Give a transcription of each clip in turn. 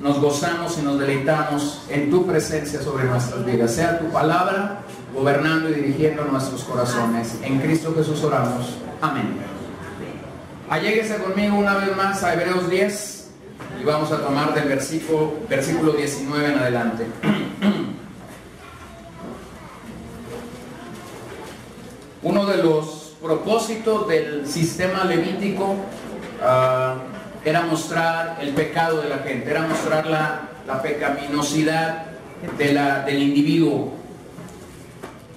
nos gozamos y nos deleitamos en tu presencia sobre nuestras vidas. Sea tu palabra gobernando y dirigiendo nuestros corazones. En Cristo Jesús oramos. Amén. Alléguese conmigo una vez más a Hebreos 10 y vamos a tomar del versículo 19 en adelante. Uno de los propósitos del sistema levítico era mostrar el pecado de la gente, era mostrar la pecaminosidad del individuo.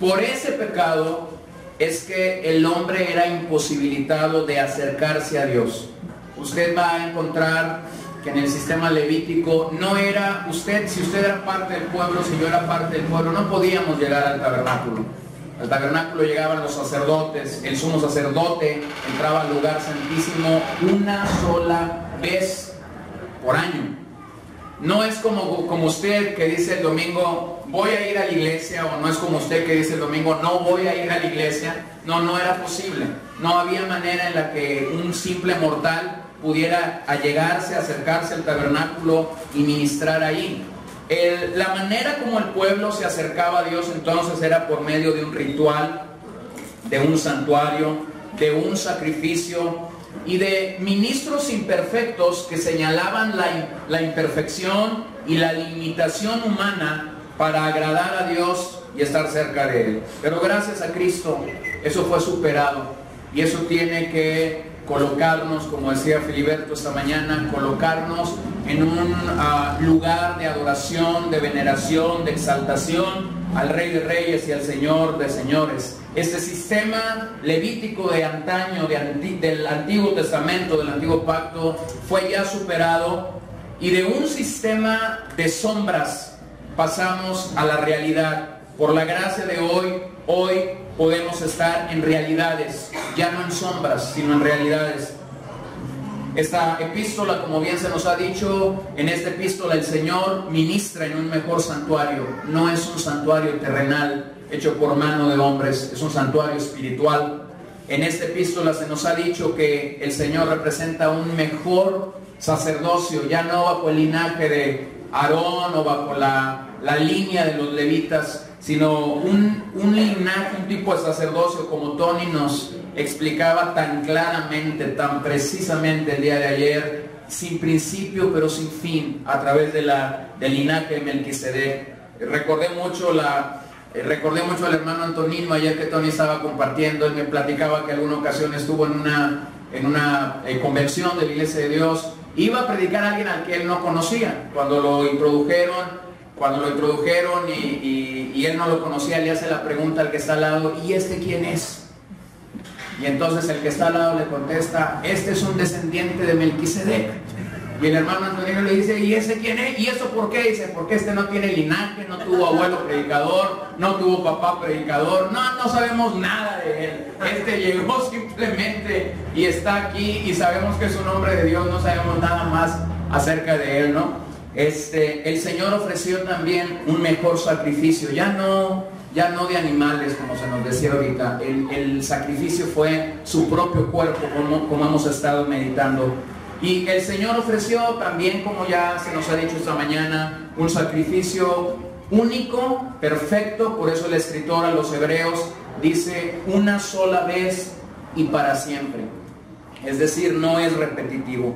Por ese pecado es que el hombre era imposibilitado de acercarse a Dios. Usted va a encontrar que en el sistema levítico no era si usted era parte del pueblo, si yo era parte del pueblo, no podíamos llegar al tabernáculo. Al tabernáculo llegaban los sacerdotes, el sumo sacerdote entraba al lugar santísimo una sola vez por año. No es como usted que dice el domingo voy a ir a la iglesia, o no es como usted que dice el domingo no voy a ir a la iglesia. No era posible. No había manera en la que un simple mortal pudiera allegarse, acercarse al tabernáculo y ministrar ahí. La manera como el pueblo se acercaba a Dios entonces era por medio de un ritual, de un santuario, de un sacrificio y de ministros imperfectos que señalaban la imperfección y la limitación humana para agradar a Dios y estar cerca de Él. Pero gracias a Cristo eso fue superado y eso tiene que colocarnos, como decía Filiberto esta mañana, colocarnos en un lugar de adoración, de veneración, de exaltación al Rey de Reyes y al Señor de Señores. Este sistema levítico de antaño, del Antiguo Testamento, del Antiguo Pacto, fue ya superado, y de un sistema de sombras pasamos a la realidad. Por la gracia de hoy podemos estar en realidades, ya no en sombras, sino en realidades. Esta epístola, como bien se nos ha dicho, en esta epístola el Señor ministra en un mejor santuario. No es un santuario terrenal hecho por mano de hombres, es un santuario espiritual. En esta epístola se nos ha dicho que el Señor representa un mejor sacerdocio, ya no bajo el linaje de Aarón o bajo la línea de los levitas, sino un linaje, un tipo de sacerdocio, como Tony nos explicaba tan claramente, tan precisamente el día de ayer, sin principio pero sin fin, a través del linaje de Melquisedec. Recordé mucho al hermano Antonino ayer que Tony estaba compartiendo. Él me platicaba que alguna ocasión estuvo en una convención de la Iglesia de Dios. Iba a predicar a alguien al que él no conocía. Cuando lo introdujeron y él no lo conocía, le hace la pregunta al que está al lado: ¿y este quién es? Y entonces el que está al lado le contesta: este es un descendiente de Melquisedec. Y el hermano Antonio le dice: ¿y ese quién es? ¿Y eso por qué? Dice: porque este no tiene linaje, no tuvo abuelo predicador, no tuvo papá predicador, no sabemos nada de él. Este llegó simplemente y está aquí, y sabemos que es un hombre de Dios, no sabemos nada más acerca de él, ¿no? El Señor ofreció también un mejor sacrificio, ya no de animales, como se nos decía ahorita. El sacrificio fue su propio cuerpo, como hemos estado meditando. Y el Señor ofreció también, como ya se nos ha dicho esta mañana, un sacrificio único, perfecto. Por eso el escritor a los Hebreos dice: una sola vez y para siempre. Es decir, no es repetitivo.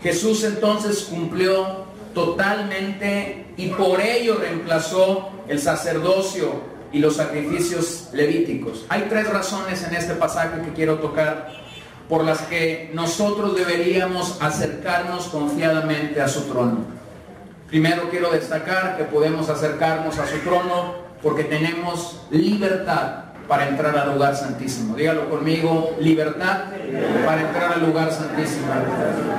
Jesús entonces cumplió totalmente y por ello reemplazó el sacerdocio y los sacrificios levíticos. Hay tres razones en este pasaje que quiero tocar por las que nosotros deberíamos acercarnos confiadamente a su trono. Primero, quiero destacar que podemos acercarnos a su trono porque tenemos libertad para entrar al lugar santísimo. Dígalo conmigo: libertad para entrar al lugar santísimo.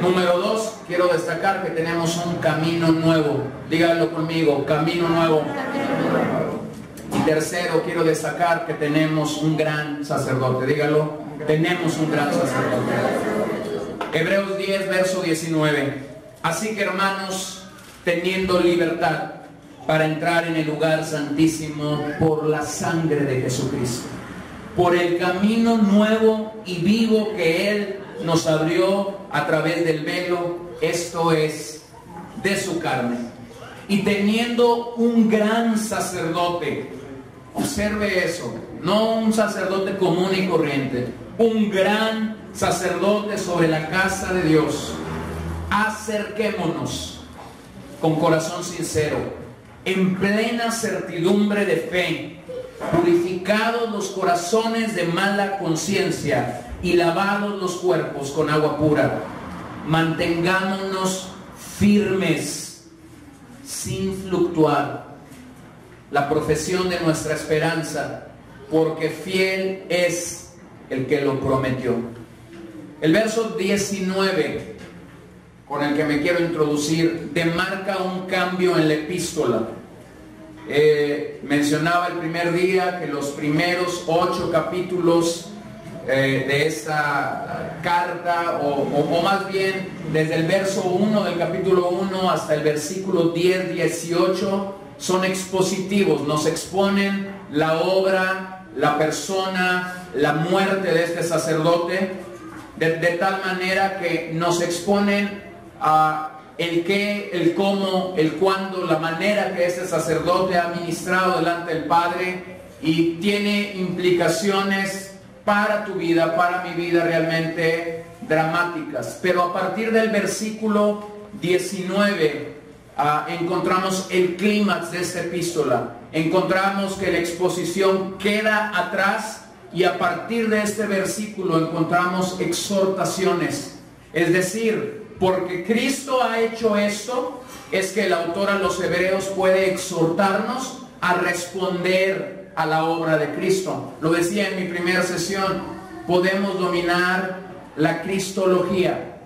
Número 2, quiero destacar que tenemos un camino nuevo. Dígalo conmigo: camino nuevo. Y tercero, quiero destacar que tenemos un gran sacerdote. Dígalo: tenemos un gran sacerdote. Hebreos 10, verso 19. Así que, hermanos, teniendo libertad para entrar en el lugar santísimo por la sangre de Jesucristo, por el camino nuevo y vivo que Él nos abrió a través del velo, esto es, de su carne. Y teniendo un gran sacerdote, observe eso, no un sacerdote común y corriente, un gran sacerdote sobre la casa de Dios, acerquémonos con corazón sincero, en plena certidumbre de fe, purificados los corazones de mala conciencia y lavados los cuerpos con agua pura. Mantengámonos firmes, sin fluctuar, la profesión de nuestra esperanza, porque fiel es el que lo prometió. El verso 19, con el que me quiero introducir, demarca un cambio en la epístola. Mencionaba el primer día que los primeros 8 capítulos de esta carta, o más bien desde el verso 1 del capítulo 1 hasta el versículo 10, 18, son expositivos, nos exponen la obra, la persona, la muerte de este sacerdote, de tal manera que nos exponen a el qué, el cómo, el cuándo, la manera que este sacerdote ha ministrado delante del Padre, y tiene implicaciones para tu vida, para mi vida, realmente dramáticas. Pero a partir del versículo 19 encontramos el clímax de esta epístola. Encontramos que la exposición queda atrás, y a partir de este versículo encontramos exhortaciones. Es decir, porque Cristo ha hecho esto, es que el autor a los Hebreos puede exhortarnos a responder a la obra de Cristo. Lo decía en mi primera sesión, podemos dominar la cristología,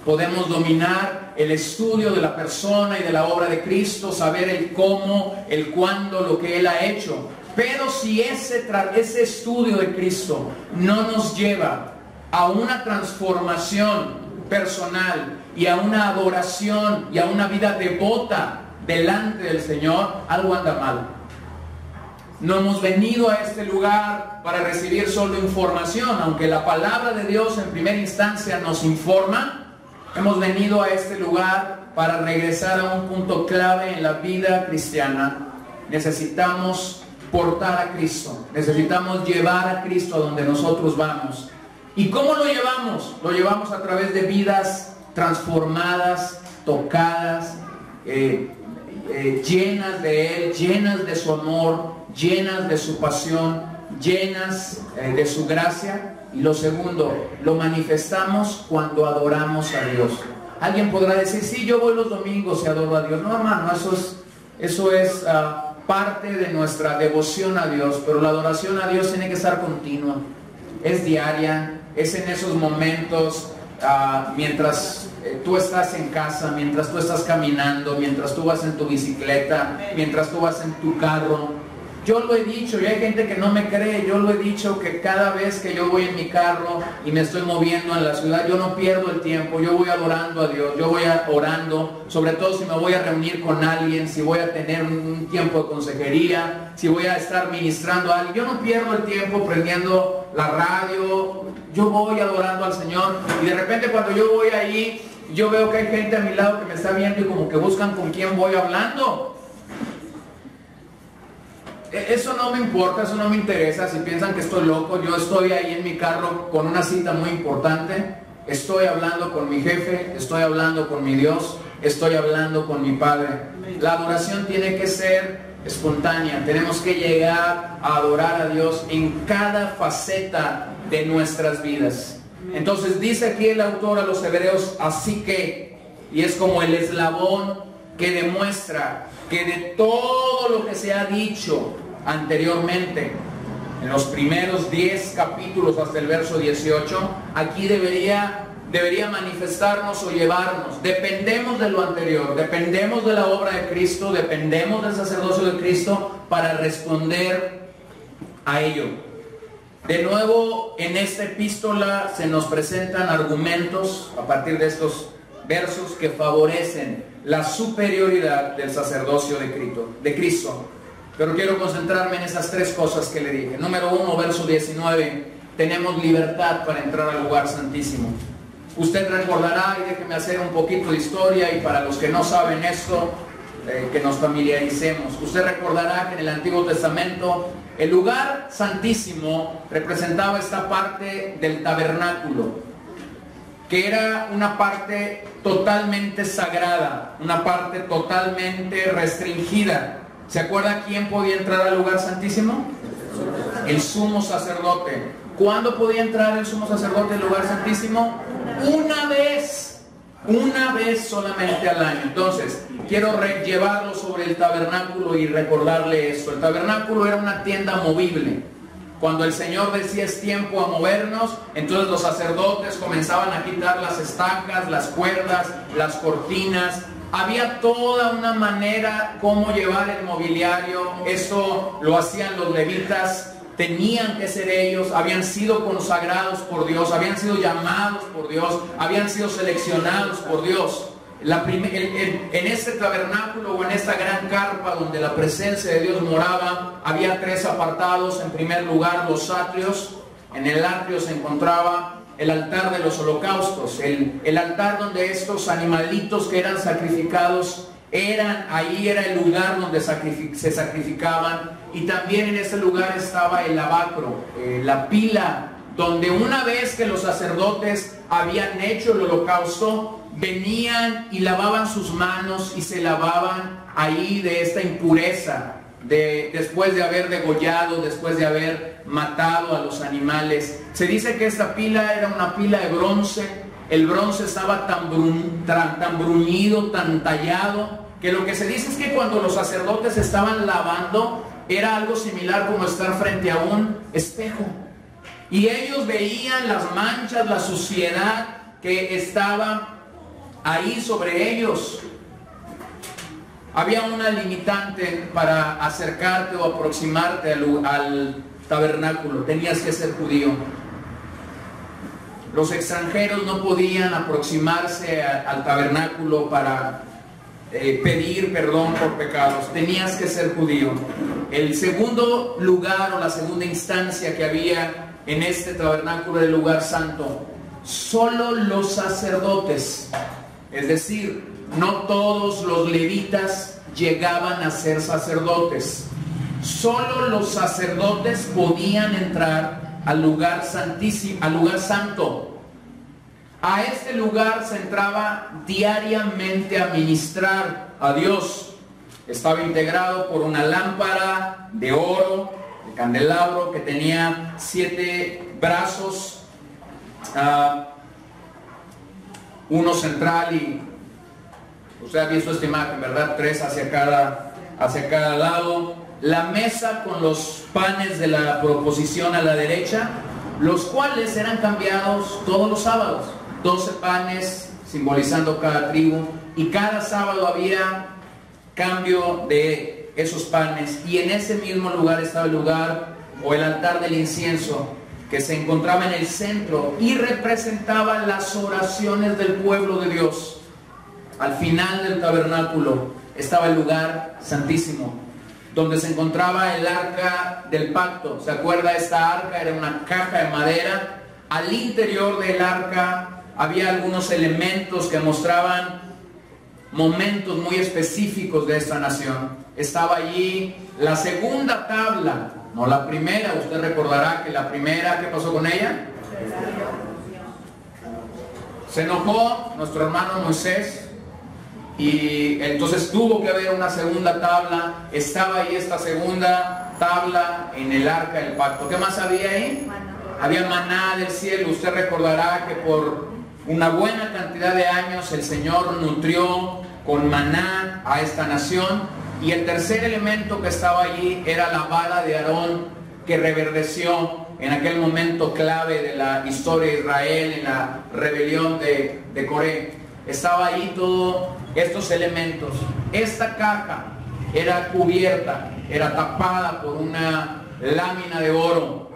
podemos dominar el estudio de la persona y de la obra de Cristo, saber el cómo, el cuándo, lo que Él ha hecho. Pero si ese estudio de Cristo no nos lleva a una transformación personal y a una adoración y a una vida devota delante del Señor, algo anda mal. No hemos venido a este lugar para recibir solo información, aunque la palabra de Dios en primera instancia nos informa. Hemos venido a este lugar para regresar a un punto clave en la vida cristiana. Necesitamos portar a Cristo, necesitamos llevar a Cristo a donde nosotros vamos. ¿Y cómo lo llevamos? Lo llevamos a través de vidas transformadas, tocadas, llenas de Él, llenas de su amor, llenas de su pasión, llenas de su gracia. Y lo segundo, lo manifestamos cuando adoramos a Dios. Alguien podrá decir, sí, yo voy los domingos y adoro a Dios. No, hermano, eso es parte de nuestra devoción a Dios, pero la adoración a Dios tiene que estar continua, es diaria, es en esos momentos, mientras tú estás en casa, mientras tú estás caminando, mientras tú vas en tu bicicleta, mientras tú vas en tu carro. Yo lo he dicho, y hay gente que no me cree, yo lo he dicho, que cada vez que yo voy en mi carro y me estoy moviendo en la ciudad, yo no pierdo el tiempo, yo voy adorando a Dios, yo voy orando, sobre todo si me voy a reunir con alguien, si voy a tener un tiempo de consejería, si voy a estar ministrando a alguien, yo no pierdo el tiempo prendiendo la radio, yo voy adorando al Señor. Y de repente cuando yo voy ahí, yo veo que hay gente a mi lado que me está viendo y como que buscan con quién voy hablando. Eso no me importa, eso no me interesa. Si piensan que estoy loco, yo estoy ahí en mi carro con una cita muy importante. Estoy hablando con mi jefe, estoy hablando con mi Dios, estoy hablando con mi Padre. La adoración tiene que ser espontánea. Tenemos que llegar a adorar a Dios en cada faceta de nuestras vidas. Entonces dice aquí el autor a los Hebreos, así que, y es como el eslabón que demuestra que de todo lo que se ha dicho anteriormente, en los primeros 10 capítulos hasta el verso 18, aquí debería manifestarnos o llevarnos. Dependemos de lo anterior, dependemos de la obra de Cristo, dependemos del sacerdocio de Cristo para responder a ello. De nuevo, en esta epístola se nos presentan argumentos a partir de estos versos que favorecen la superioridad del sacerdocio de Cristo. Pero quiero concentrarme en esas tres cosas que le dije. Número 1, verso 19, tenemos libertad para entrar al lugar santísimo. Usted recordará, y déjeme hacer un poquito de historia, y para los que no saben esto, que nos familiaricemos. Usted recordará que en el Antiguo Testamento el lugar santísimo representaba esta parte del tabernáculo, que era una parte totalmente sagrada, una parte totalmente restringida. ¿Se acuerda quién podía entrar al lugar santísimo? El sumo sacerdote. ¿Cuándo podía entrar el sumo sacerdote al lugar santísimo? Una vez solamente al año. Entonces, quiero llevarlo sobre el tabernáculo y recordarle esto. El tabernáculo era una tienda movible. Cuando el Señor decía es tiempo a movernos, entonces los sacerdotes comenzaban a quitar las estacas, las cuerdas, las cortinas. Había toda una manera cómo llevar el mobiliario. Eso lo hacían los levitas. Tenían que ser ellos, habían sido consagrados por Dios, habían sido llamados por Dios, habían sido seleccionados por Dios. En este tabernáculo o en esta gran carpa donde la presencia de Dios moraba, había 3 apartados. En primer lugar, los atrios. En el atrio se encontraba el altar de los holocaustos, el altar donde estos animalitos que eran sacrificados ahí era el lugar donde se sacrificaban. Y también en ese lugar estaba el lavacro, la pila, donde una vez que los sacerdotes habían hecho el holocausto, venían y lavaban sus manos y se lavaban ahí de esta impureza, después de haber degollado, después de haber matado a los animales. Se dice que esta pila era una pila de bronce. El bronce estaba tan bruñido, tan tallado, que lo que se dice es que cuando los sacerdotes estaban lavando, era algo similar como estar frente a un espejo. Y ellos veían las manchas, la suciedad que estaba ahí sobre ellos. Había una limitante para acercarte o aproximarte al tabernáculo. Tenías que ser judío. Los extranjeros no podían aproximarse al tabernáculo para pedir perdón por pecados. Tenías que ser judío. El segundo lugar o la segunda instancia que había en este tabernáculo era el lugar santo. Solo los sacerdotes, es decir, no todos los levitas llegaban a ser sacerdotes. Solo los sacerdotes podían entrar al lugar santísimo, al lugar santo. A este lugar se entraba diariamente a ministrar a Dios. Estaba integrado por una lámpara de oro, de candelabro, que tenía 7 brazos, uno central, y usted ha visto esta imagen, ¿verdad? 3 hacia cada lado. La mesa con los panes de la proposición a la derecha, los cuales eran cambiados todos los sábados. 12 panes simbolizando cada tribu, y cada sábado había cambio de esos panes. Y en ese mismo lugar estaba el lugar o el altar del incienso, que se encontraba en el centro y representaba las oraciones del pueblo de Dios. Al final del tabernáculo estaba el lugar santísimo, donde se encontraba el arca del pacto. ¿Se acuerda? Esta arca era una caja de madera. Al interior del arca había algunos elementos que mostraban momentos muy específicos de esta nación. Estaba allí la segunda tabla, no la primera. Usted recordará que la primera, ¿qué pasó con ella? Se enojó nuestro hermano Moisés, y entonces tuvo que haber una segunda tabla. Estaba ahí esta segunda tabla en el arca del pacto. ¿Qué más había ahí? Había maná del cielo. Usted recordará que por una buena cantidad de años el Señor nutrió con maná a esta nación. Y el tercer elemento que estaba allí era la vara de Aarón, que reverdeció en aquel momento clave de la historia de Israel, en la rebelión de Coré. Estaba ahí todos estos elementos. Esta caja era cubierta, era tapada por una lámina de oro.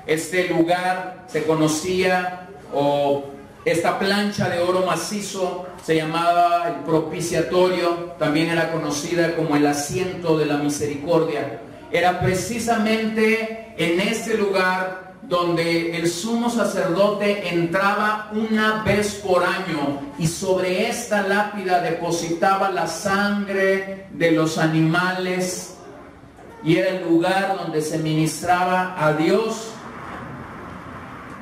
Este lugar se conocía, o esta plancha de oro macizo, se llamaba el propiciatorio. También era conocida como el asiento de la misericordia. Era precisamente en este lugar donde el sumo sacerdote entraba una vez por año y sobre esta lápida depositaba la sangre de los animales, y era el lugar donde se ministraba a Dios.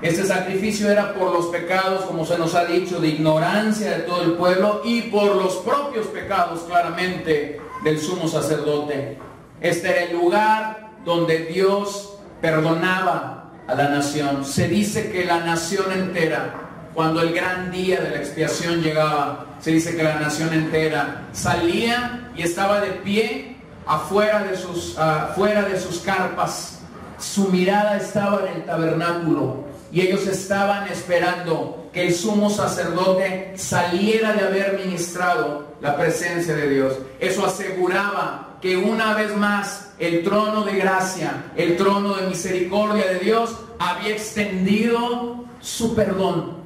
Este sacrificio era por los pecados, como se nos ha dicho, de ignorancia de todo el pueblo y por los propios pecados, claramente, del sumo sacerdote. Este era el lugar donde Dios perdonaba a la nación. Se dice que la nación entera, cuando el gran día de la expiación llegaba, se dice que la nación entera salía y estaba de pie afuera de sus carpas. Su mirada estaba en el tabernáculo y ellos estaban esperando que el sumo sacerdote saliera de haber ministrado la presencia de Dios. Eso aseguraba que una vez más el trono de gracia, el trono de misericordia de Dios había extendido su perdón.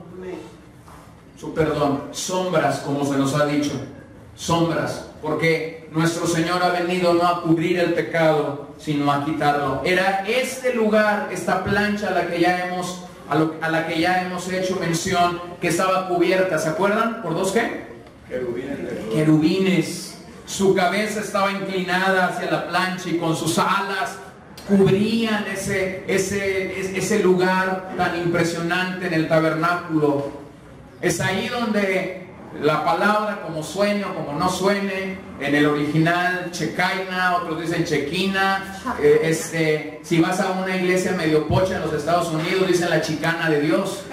Su perdón. Sombras, como se nos ha dicho. Sombras. Porque nuestro Señor ha venido no a cubrir el pecado, sino a quitarlo. Era este lugar, esta plancha a la que ya hemos hecho mención, que estaba cubierta, ¿se acuerdan? ¿Por dos qué? Querubines. Su cabeza estaba inclinada hacia la plancha y con sus alas cubrían ese lugar tan impresionante en el tabernáculo. Es ahí donde la palabra, como suene o como no suene, en el original Checaina, otros dicen Chequina, si vas a una iglesia medio pocha en los Estados Unidos, dicen la chicana de Dios,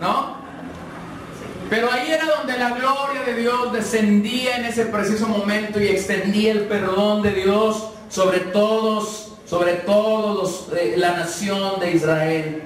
¿no? Pero ahí era donde la gloria de Dios descendía en ese preciso momento y extendía el perdón de Dios sobre todos la nación de Israel.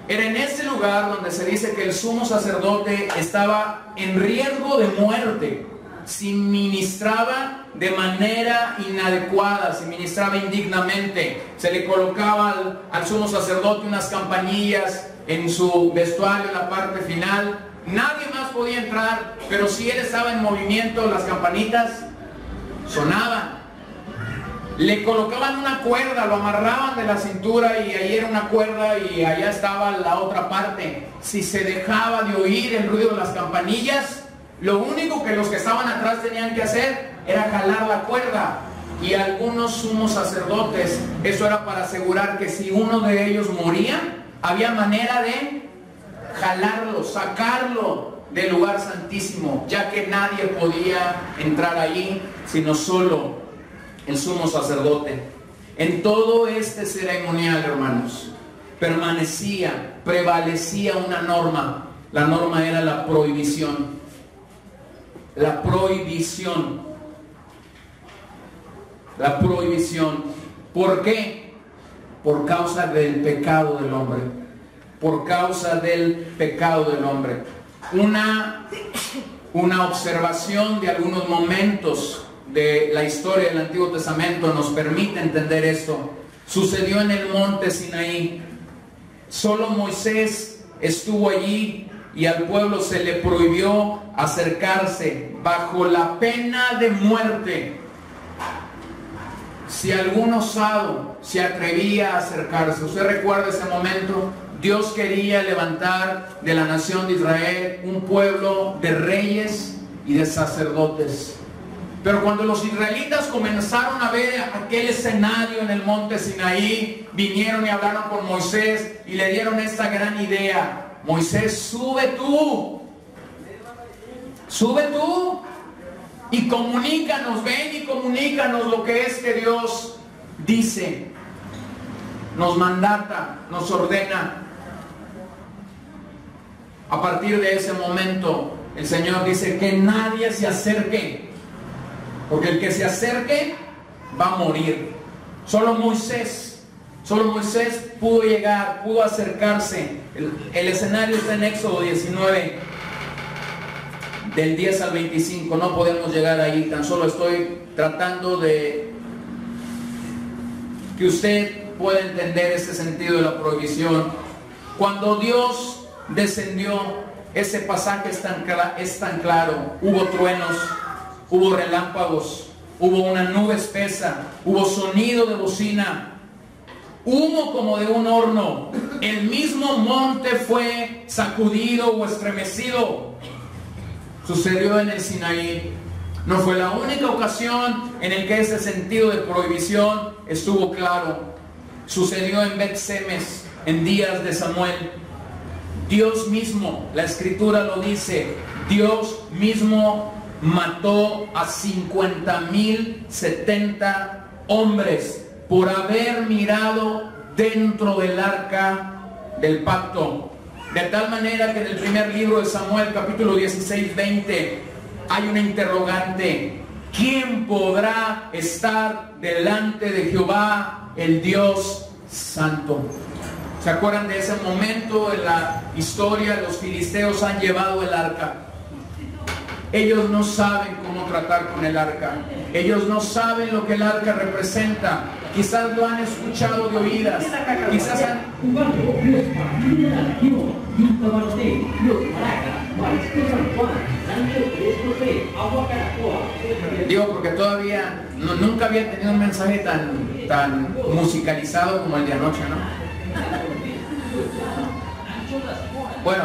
Era en ese lugar donde se dice que el sumo sacerdote estaba en riesgo de muerte si ministraba de manera inadecuada, si ministraba indignamente. Se le colocaba al sumo sacerdote unas campanillas en su vestuario, en la parte final. Nadie más podía entrar, pero si él estaba en movimiento, las campanitas sonaban. Le colocaban una cuerda, lo amarraban de la cintura y ahí era una cuerda y allá estaba la otra parte. Si se dejaba de oír el ruido de las campanillas, lo único que los que estaban atrás tenían que hacer era jalar la cuerda. Y algunos sumos sacerdotes, eso era para asegurar que si uno de ellos moría, había manera de jalarlo, sacarlo del lugar santísimo, ya que nadie podía entrar allí sino solo el sumo sacerdote. En todo este ceremonial, hermanos, prevalecía una norma. La norma era la prohibición. La prohibición. La prohibición. ¿Por qué? Por causa del pecado del hombre. Por causa del pecado del hombre. Una observación de algunos momentos de la historia del Antiguo Testamento nos permite entender esto. Sucedió en el monte Sinaí. Solo Moisés estuvo allí y al pueblo se le prohibió acercarse bajo la pena de muerte. Si algún osado se atrevía a acercarse, ¿usted recuerda ese momento? Dios quería levantar de la nación de Israel un pueblo de reyes y de sacerdotes. Pero cuando los israelitas comenzaron a ver aquel escenario en el monte Sinaí, vinieron y hablaron con Moisés y le dieron esta gran idea: Moisés, sube tú y comunícanos, ven y comunícanos lo que este Dios dice, nos mandata, nos ordena. A partir de ese momento el Señor dice que nadie se acerque, porque el que se acerque va a morir. Solo Moisés pudo llegar, pudo acercarse. El escenario está en Éxodo 19, del 10 al 25. No podemos llegar ahí, tan solo estoy tratando de que usted pueda entender este sentido de la prohibición. Cuando Dios descendió, ese pasaje es tan claro. Hubo truenos, hubo relámpagos, hubo una nube espesa, hubo sonido de bocina. humo como de un horno. El mismo monte fue sacudido o estremecido. Sucedió en el Sinaí. No fue la única ocasión en el que ese sentido de prohibición estuvo claro. Sucedió en Bet-Semes, en días de Samuel. Dios mismo, la Escritura lo dice, Dios mismo mató a 50,070 hombres por haber mirado dentro del arca del pacto. De tal manera que en el primer libro de Samuel, capítulo 16, 20, hay una interrogante: ¿quién podrá estar delante de Jehová, el Dios Santo? ¿Se acuerdan de ese momento en la historia? Los filisteos han llevado el arca. Ellos no saben cómo tratar con el arca. Ellos no saben lo que el arca representa. Quizás lo han escuchado de oídas. Quizás han... Digo, porque todavía nunca había tenido un mensaje tan musicalizado como el de anoche, ¿no? Bueno,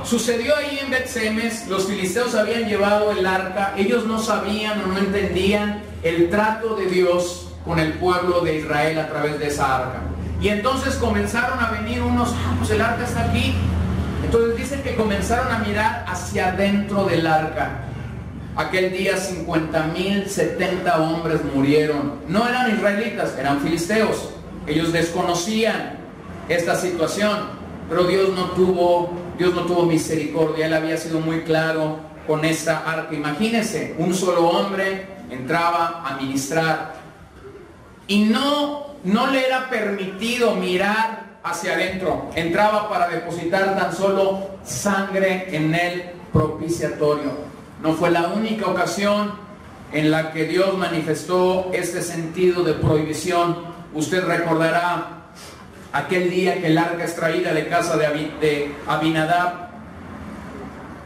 sucedió ahí en Bet-Semes. Los filisteos habían llevado el arca. Ellos no sabían o no entendían el trato de Dios con el pueblo de Israel a través de esa arca. Y entonces comenzaron a venir unos: pues el arca está aquí. Entonces dicen que comenzaron a mirar hacia adentro del arca. Aquel día 50,070 hombres murieron. No eran israelitas, eran filisteos. Ellos desconocían esta situación. Pero Dios no tuvo misericordia. Él había sido muy claro con esta arca. Imagínense, un solo hombre entraba a ministrar y no le era permitido mirar hacia adentro. Entraba para depositar tan solo sangre en el propiciatorio. No fue la única ocasión en la que Dios manifestó este sentido de prohibición. Usted recordará aquel día que el arca es traída de casa de Abinadab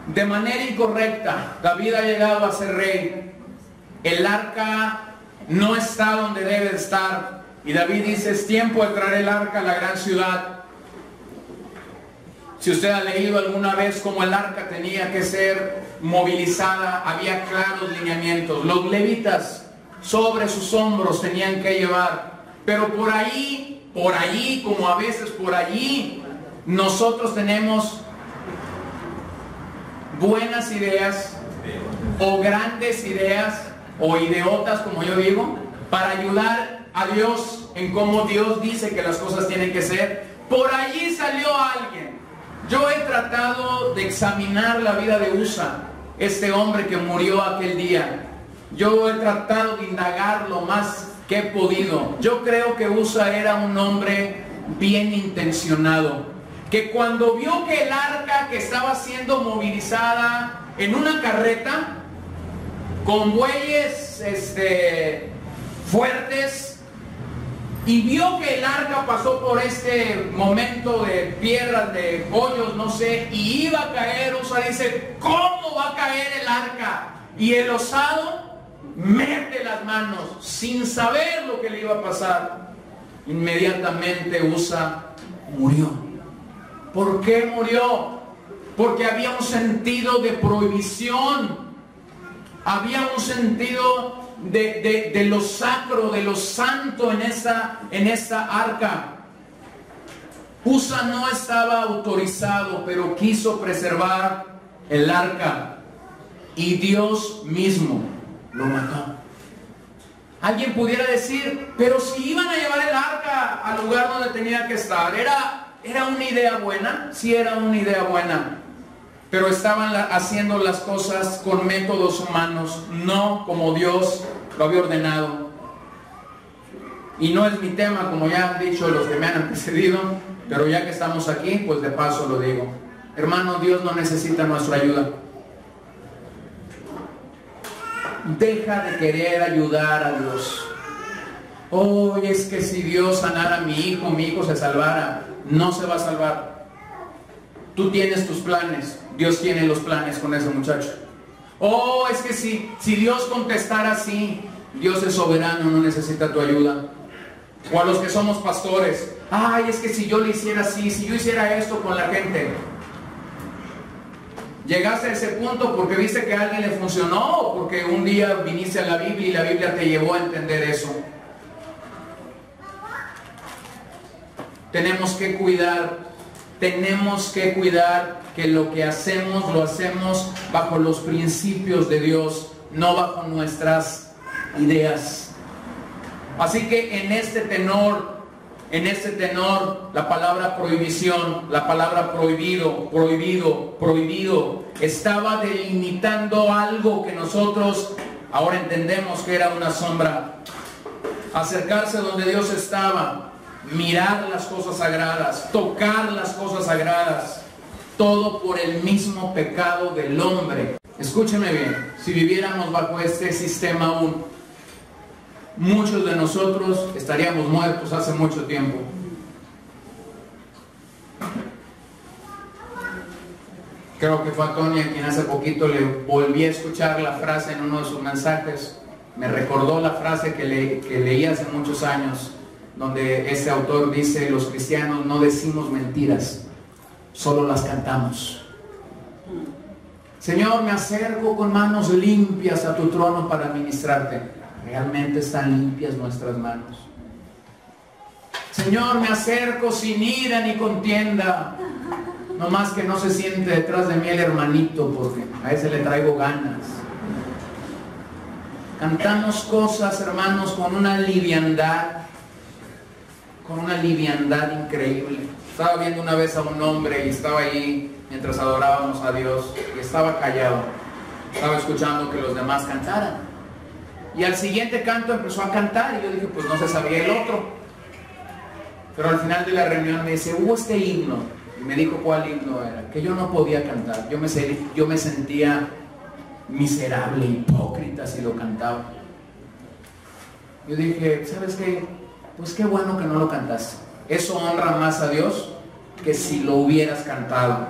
de manera incorrecta. David ha llegado a ser rey. El arca no está donde debe estar. Y David dice: es tiempo de traer el arca a la gran ciudad. Si usted ha leído alguna vez cómo el arca tenía que ser movilizada, había claros lineamientos. Los levitas sobre sus hombros tenían que llevar. Pero por ahí, como a veces por allí, nosotros tenemos buenas ideas o grandes ideas o ideotas, como yo digo, para ayudar a Dios en cómo Dios dice que las cosas tienen que ser. Por allí salió alguien. Yo he tratado de examinar la vida de Usa, este hombre que murió aquel día. Yo he tratado de indagar lo más que he podido. Yo creo que Usa era un hombre bien intencionado, que cuando vio que el arca que estaba siendo movilizada en una carreta con bueyes fuertes, y vio que el arca pasó por este momento de piedras, de hoyos, no sé, y iba a caer, Usa dice: ¿cómo va a caer el arca? Y el osado mete las manos sin saber lo que le iba a pasar. Inmediatamente Usa murió. ¿Por qué murió? Porque había un sentido de prohibición. Había un sentido de lo sacro, de lo santo en esta arca. Usa no estaba autorizado, pero quiso preservar el arca, y Dios mismo lo mató. Alguien pudiera decir: pero si iban a llevar el arca al lugar donde tenía que estar, ¿era una idea buena? Sí, era una idea buena, pero estaban haciendo las cosas con métodos humanos, no como Dios lo había ordenado. Y no es mi tema, como ya han dicho los que me han antecedido, pero ya que estamos aquí, pues de paso lo digo. Hermano, Dios no necesita nuestra ayuda. Deja de querer ayudar a Dios. Oh, es que si Dios sanara a mi hijo se salvara. No se va a salvar. Tú tienes tus planes, Dios tiene los planes con ese muchacho. Oh, es que si Dios contestara así, Dios es soberano, no necesita tu ayuda. O a los que somos pastores, ay, es que si yo le hiciera así, si yo hiciera esto con la gente. ¿Llegaste a ese punto porque viste que a alguien le funcionó o porque un día viniste a la Biblia y la Biblia te llevó a entender eso? Tenemos que cuidar que lo que hacemos, lo hacemos bajo los principios de Dios, no bajo nuestras ideas. Así que en este tenor, la palabra prohibición, la palabra prohibido, estaba delimitando algo que nosotros ahora entendemos que era una sombra. Acercarse donde Dios estaba, mirar las cosas sagradas, tocar las cosas sagradas, todo por el mismo pecado del hombre. Escúcheme bien, si viviéramos bajo este sistema aún, muchos de nosotros estaríamos muertos hace mucho tiempo. Creo que fue a Tony a quien hace poquito le volví a escuchar la frase en uno de sus mensajes. Me recordó la frase que leí hace muchos años, donde este autor dice: los cristianos no decimos mentiras, solo las cantamos. Señor, me acerco con manos limpias a tu trono para ministrarte. ¿Realmente están limpias nuestras manos? Señor, me acerco sin ira ni contienda, no más que no se siente detrás de mí el hermanito, porque a ese le traigo ganas. Cantamos cosas, hermanos, con una liviandad increíble. Estaba viendo una vez a un hombre y estaba ahí mientras adorábamos a Dios y estaba callado, estaba escuchando que los demás cantaran, y al siguiente canto empezó a cantar y yo dije, pues no se sabía el otro. Pero al final de la reunión me dice, hubo este himno, y me dijo cuál himno era, que yo no podía cantar. Yo me sentía miserable, hipócrita si lo cantaba. Yo dije, ¿sabes qué? Pues qué bueno que no lo cantaste. Eso honra más a Dios que si lo hubieras cantado.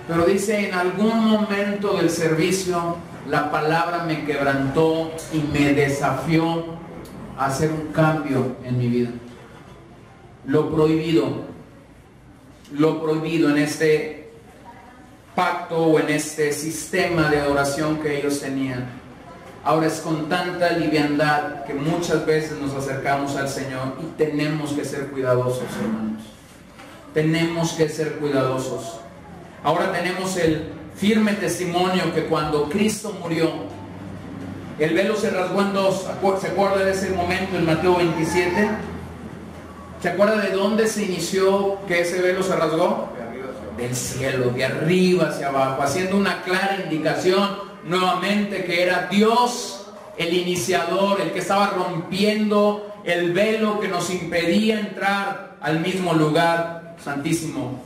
Pero dice, en algún momento del servicio la palabra me quebrantó y me desafió a hacer un cambio en mi vida. Lo prohibido en este pacto o en este sistema de adoración que ellos tenían, ahora es con tanta liviandad que muchas veces nos acercamos al Señor, y tenemos que ser cuidadosos, hermanos. Tenemos que ser cuidadosos. Ahora tenemos el firme testimonio que cuando Cristo murió, el velo se rasgó en dos. ¿Se acuerda de ese momento en Mateo 27? ¿Se acuerda de dónde se inició que ese velo se rasgó? Del cielo, de arriba hacia abajo, haciendo una clara indicación nuevamente que era Dios el iniciador, el que estaba rompiendo el velo que nos impedía entrar al mismo lugar santísimo.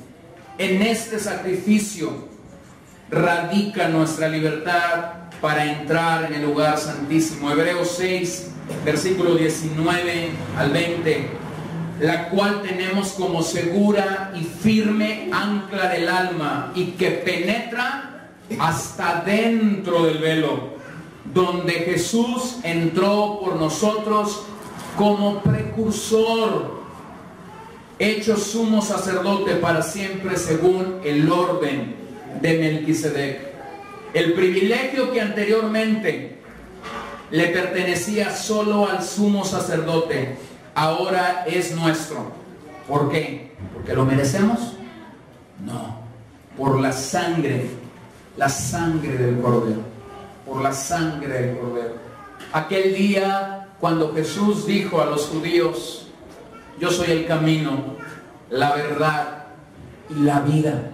En este sacrificio radica nuestra libertad para entrar en el lugar santísimo. Hebreos 6, versículo 19 al 20, la cual tenemos como segura y firme ancla del alma, y que penetra hasta dentro del velo, donde Jesús entró por nosotros como precursor, hecho sumo sacerdote para siempre según el orden de Melquisedec. El privilegio que anteriormente le pertenecía solo al sumo sacerdote, ahora es nuestro. ¿Por qué? ¿Porque lo merecemos? No, por la sangre del Cordero, por la sangre del Cordero. Aquel día cuando Jesús dijo a los judíos, yo soy el camino, la verdad y la vida.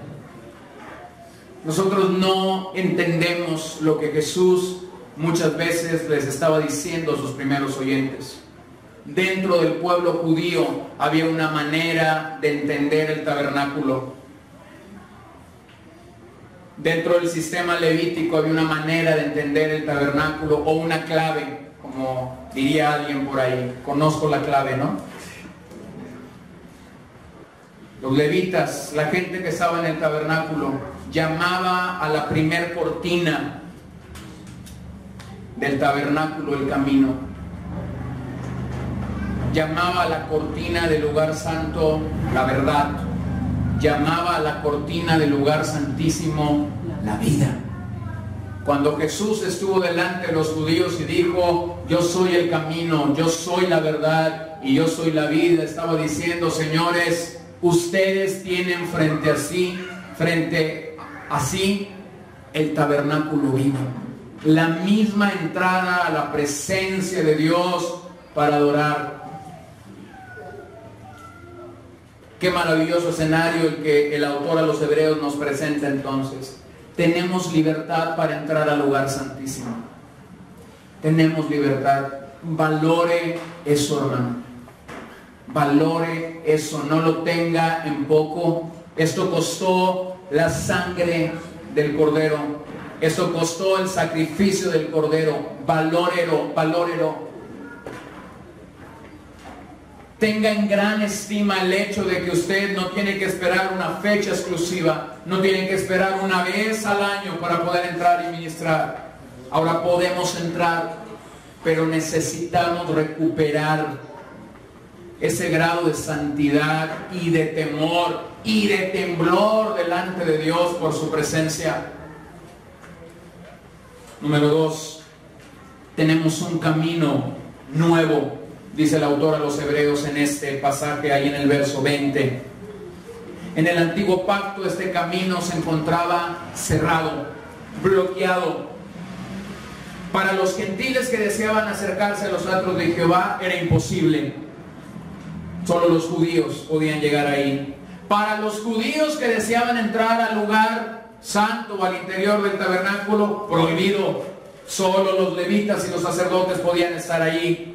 Nosotros no entendemos lo que Jesús muchas veces les estaba diciendo a sus primeros oyentes. Dentro del pueblo judío había una manera de entender el tabernáculo. Dentro del sistema levítico había una manera de entender el tabernáculo, o una clave, como diría alguien por ahí. Conozco la clave, ¿no? Los levitas, la gente que estaba en el tabernáculo, llamaba a la primer cortina del tabernáculo el camino. llamaba a la cortina del lugar santo la verdad, llamaba a la cortina del lugar santísimo la vida. Cuando Jesús estuvo delante de los judíos y dijo: yo soy el camino, yo soy la verdad y yo soy la vida, estaba diciendo: señores, ustedes tienen frente a sí el tabernáculo vivo, la misma entrada a la presencia de Dios para adorar. Qué maravilloso escenario el que el autor a los Hebreos nos presenta entonces. Tenemos libertad para entrar al lugar santísimo. Tenemos libertad. Valore eso, hermano. Valore eso. No lo tenga en poco. Esto costó la sangre del Cordero. Esto costó el sacrificio del Cordero. Valórelo, valórelo. Tenga en gran estima el hecho de que usted no tiene que esperar una fecha exclusiva, no tiene que esperar una vez al año para poder entrar y ministrar. Ahora podemos entrar, pero necesitamos recuperar ese grado de santidad y de temor y de temblor delante de Dios por su presencia. Número 2, tenemos un camino nuevo, dice el autor a los Hebreos en este pasaje, ahí en el verso 20. En el antiguo pacto este camino se encontraba cerrado, bloqueado. Para los gentiles que deseaban acercarse a los atrios de Jehová era imposible. Solo los judíos podían llegar ahí. Para los judíos que deseaban entrar al lugar santo o al interior del tabernáculo, prohibido. Solo los levitas y los sacerdotes podían estar allí.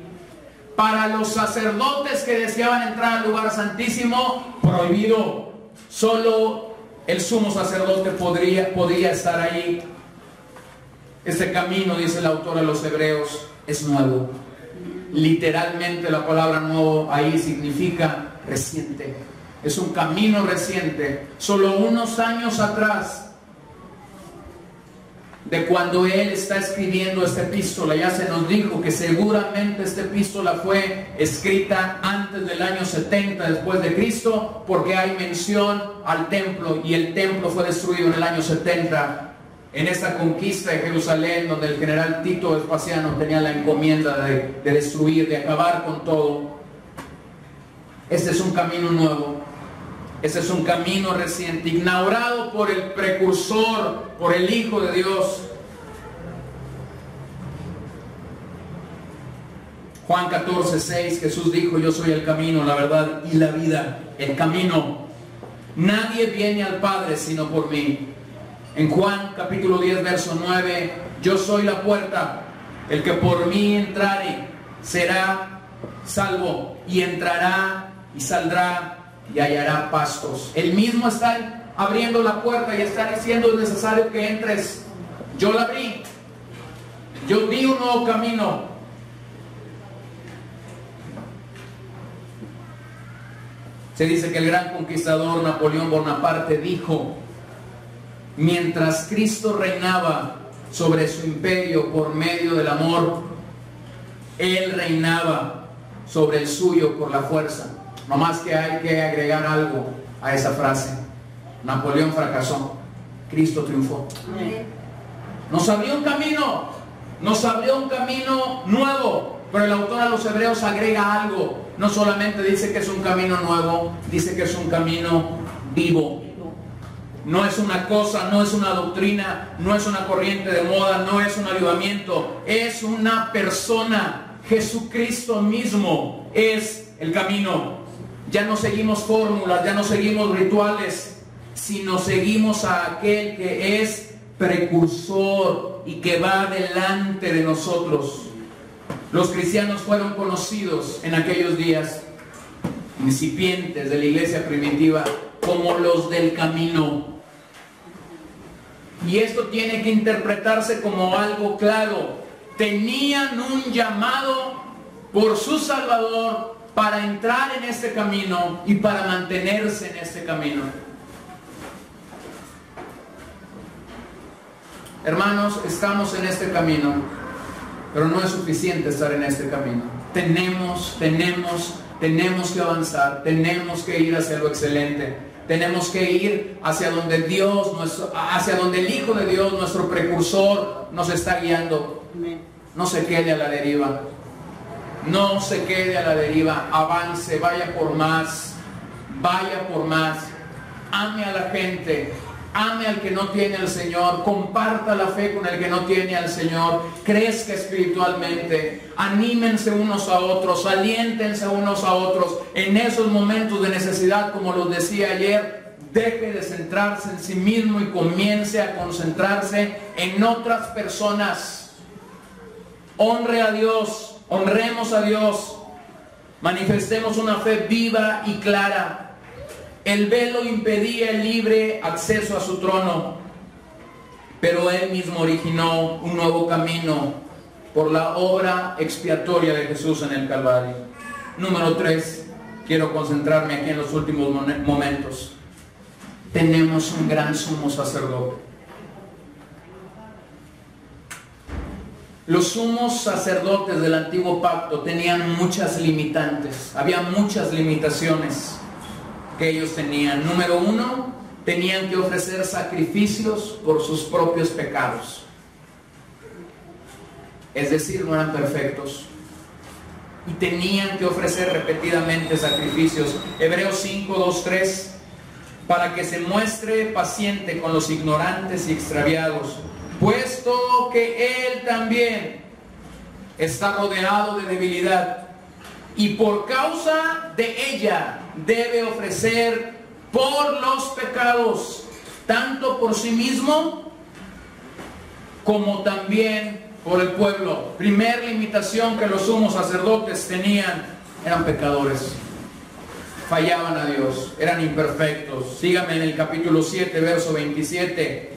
Para los sacerdotes que deseaban entrar al lugar santísimo, prohibido. Solo el sumo sacerdote podía estar ahí. Este camino, dice el autor a los Hebreos, es nuevo. Literalmente la palabra nuevo ahí significa reciente. Es un camino reciente. Solo unos años atrás de cuando él está escribiendo esta epístola, ya se nos dijo que seguramente esta epístola fue escrita antes del año 70 después de Cristo, porque hay mención al templo, y el templo fue destruido en el año 70 en esta conquista de Jerusalén, donde el general Tito Vespasiano tenía la encomienda de destruir, de acabar con todo. Este es un camino nuevo. Este es un camino reciente, inaugurado por el precursor, por el Hijo de Dios. Juan 14:6, Jesús dijo: yo soy el camino, la verdad y la vida. El camino. Nadie viene al Padre sino por mí. En Juan capítulo 10, verso 9, yo soy la puerta. El que por mí entrare será salvo, y entrará y saldrá y hallará pastos. Él mismo está abriendo la puerta y está diciendo: es necesario que entres. Yo la abrí. Yo di un nuevo camino. Se dice que el gran conquistador Napoleón Bonaparte dijo: mientras Cristo reinaba sobre su imperio por medio del amor, Él reinaba sobre el suyo por la fuerza. No más que hay que agregar algo a esa frase. Napoleón fracasó, Cristo triunfó. Nos abrió un camino, nos abrió un camino nuevo. Pero el autor a los Hebreos agrega algo. No solamente dice que es un camino nuevo, dice que es un camino vivo. No es una cosa, no es una doctrina, no es una corriente de moda, no es un avivamiento, es una persona. Jesucristo mismo es el camino. Ya no seguimos fórmulas, ya no seguimos rituales, sino seguimos a aquel que es precursor y que va delante de nosotros. Los cristianos fueron conocidos en aquellos días, incipientes de la iglesia primitiva, como los del camino. Y esto tiene que interpretarse como algo claro. Tenían un llamado por su Salvador para entrar en este camino y para mantenerse en este camino. Hermanos, estamos en este camino, pero no es suficiente estar en este camino. tenemos que avanzar, tenemos que ir hacia lo excelente, tenemos que ir hacia donde Dios, hacia donde el Hijo de Dios, nuestro precursor, nos está guiando. No se quede a la deriva, no se quede a la deriva, avance, vaya por más, ame a la gente, ame al que no tiene al Señor, comparta la fe con el que no tiene al Señor, crezca espiritualmente, anímense unos a otros, aliéntense unos a otros en esos momentos de necesidad, como los decía ayer. Deje de centrarse en sí mismo y comience a concentrarse en otras personas. Honre a Dios, honremos a Dios, manifestemos una fe viva y clara. El velo impedía el libre acceso a su trono, pero Él mismo originó un nuevo camino por la obra expiatoria de Jesús en el Calvario. Número 3, quiero concentrarme aquí en los últimos momentos. Tenemos un gran sumo sacerdote. Los sumos sacerdotes del antiguo pacto tenían muchas limitantes, había muchas limitaciones que ellos tenían. Número 1, tenían que ofrecer sacrificios por sus propios pecados. Es decir, no eran perfectos y tenían que ofrecer repetidamente sacrificios. Hebreos 5, 2, 3, para que se muestre paciente con los ignorantes y extraviados, puesto que Él también está rodeado de debilidad y por causa de ella debe ofrecer por los pecados, tanto por sí mismo como también por el pueblo. Primer limitación que los sumos sacerdotes tenían: eran pecadores, fallaban a Dios, eran imperfectos. Sígame en el capítulo 7, verso 27.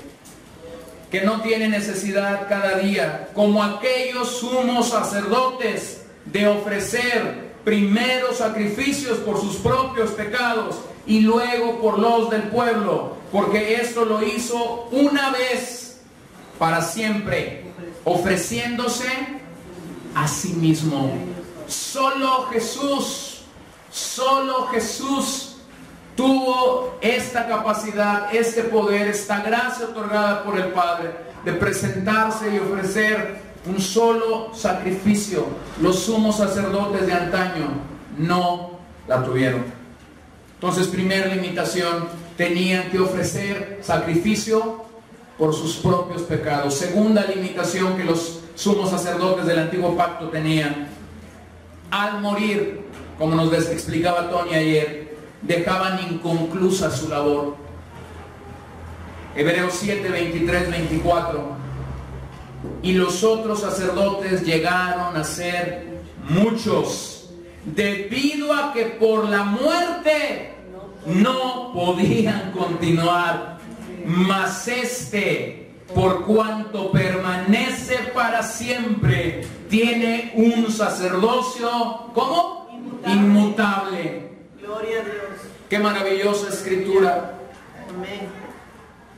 Que no tiene necesidad cada día, como aquellos sumos sacerdotes, de ofrecer primero sacrificios por sus propios pecados y luego por los del pueblo, porque esto lo hizo una vez para siempre, ofreciéndose a sí mismo. Solo Jesús tuvo esta capacidad, este poder, esta gracia otorgada por el Padre de presentarse y ofrecer un solo sacrificio. Los sumos sacerdotes de antaño no la tuvieron. Entonces, primera limitación, tenían que ofrecer sacrificio por sus propios pecados. Segunda limitación que los sumos sacerdotes del antiguo pacto tenían: al morir, como nos explicaba Tony ayer, dejaban inconclusa su labor. Hebreos 7, 23, 24. Y los otros sacerdotes llegaron a ser muchos, debido a que por la muerte no podían continuar. Mas este, por cuanto permanece para siempre, tiene un sacerdocio, ¿cómo? Inmutable. Gloria a Dios. Qué maravillosa escritura. Amén.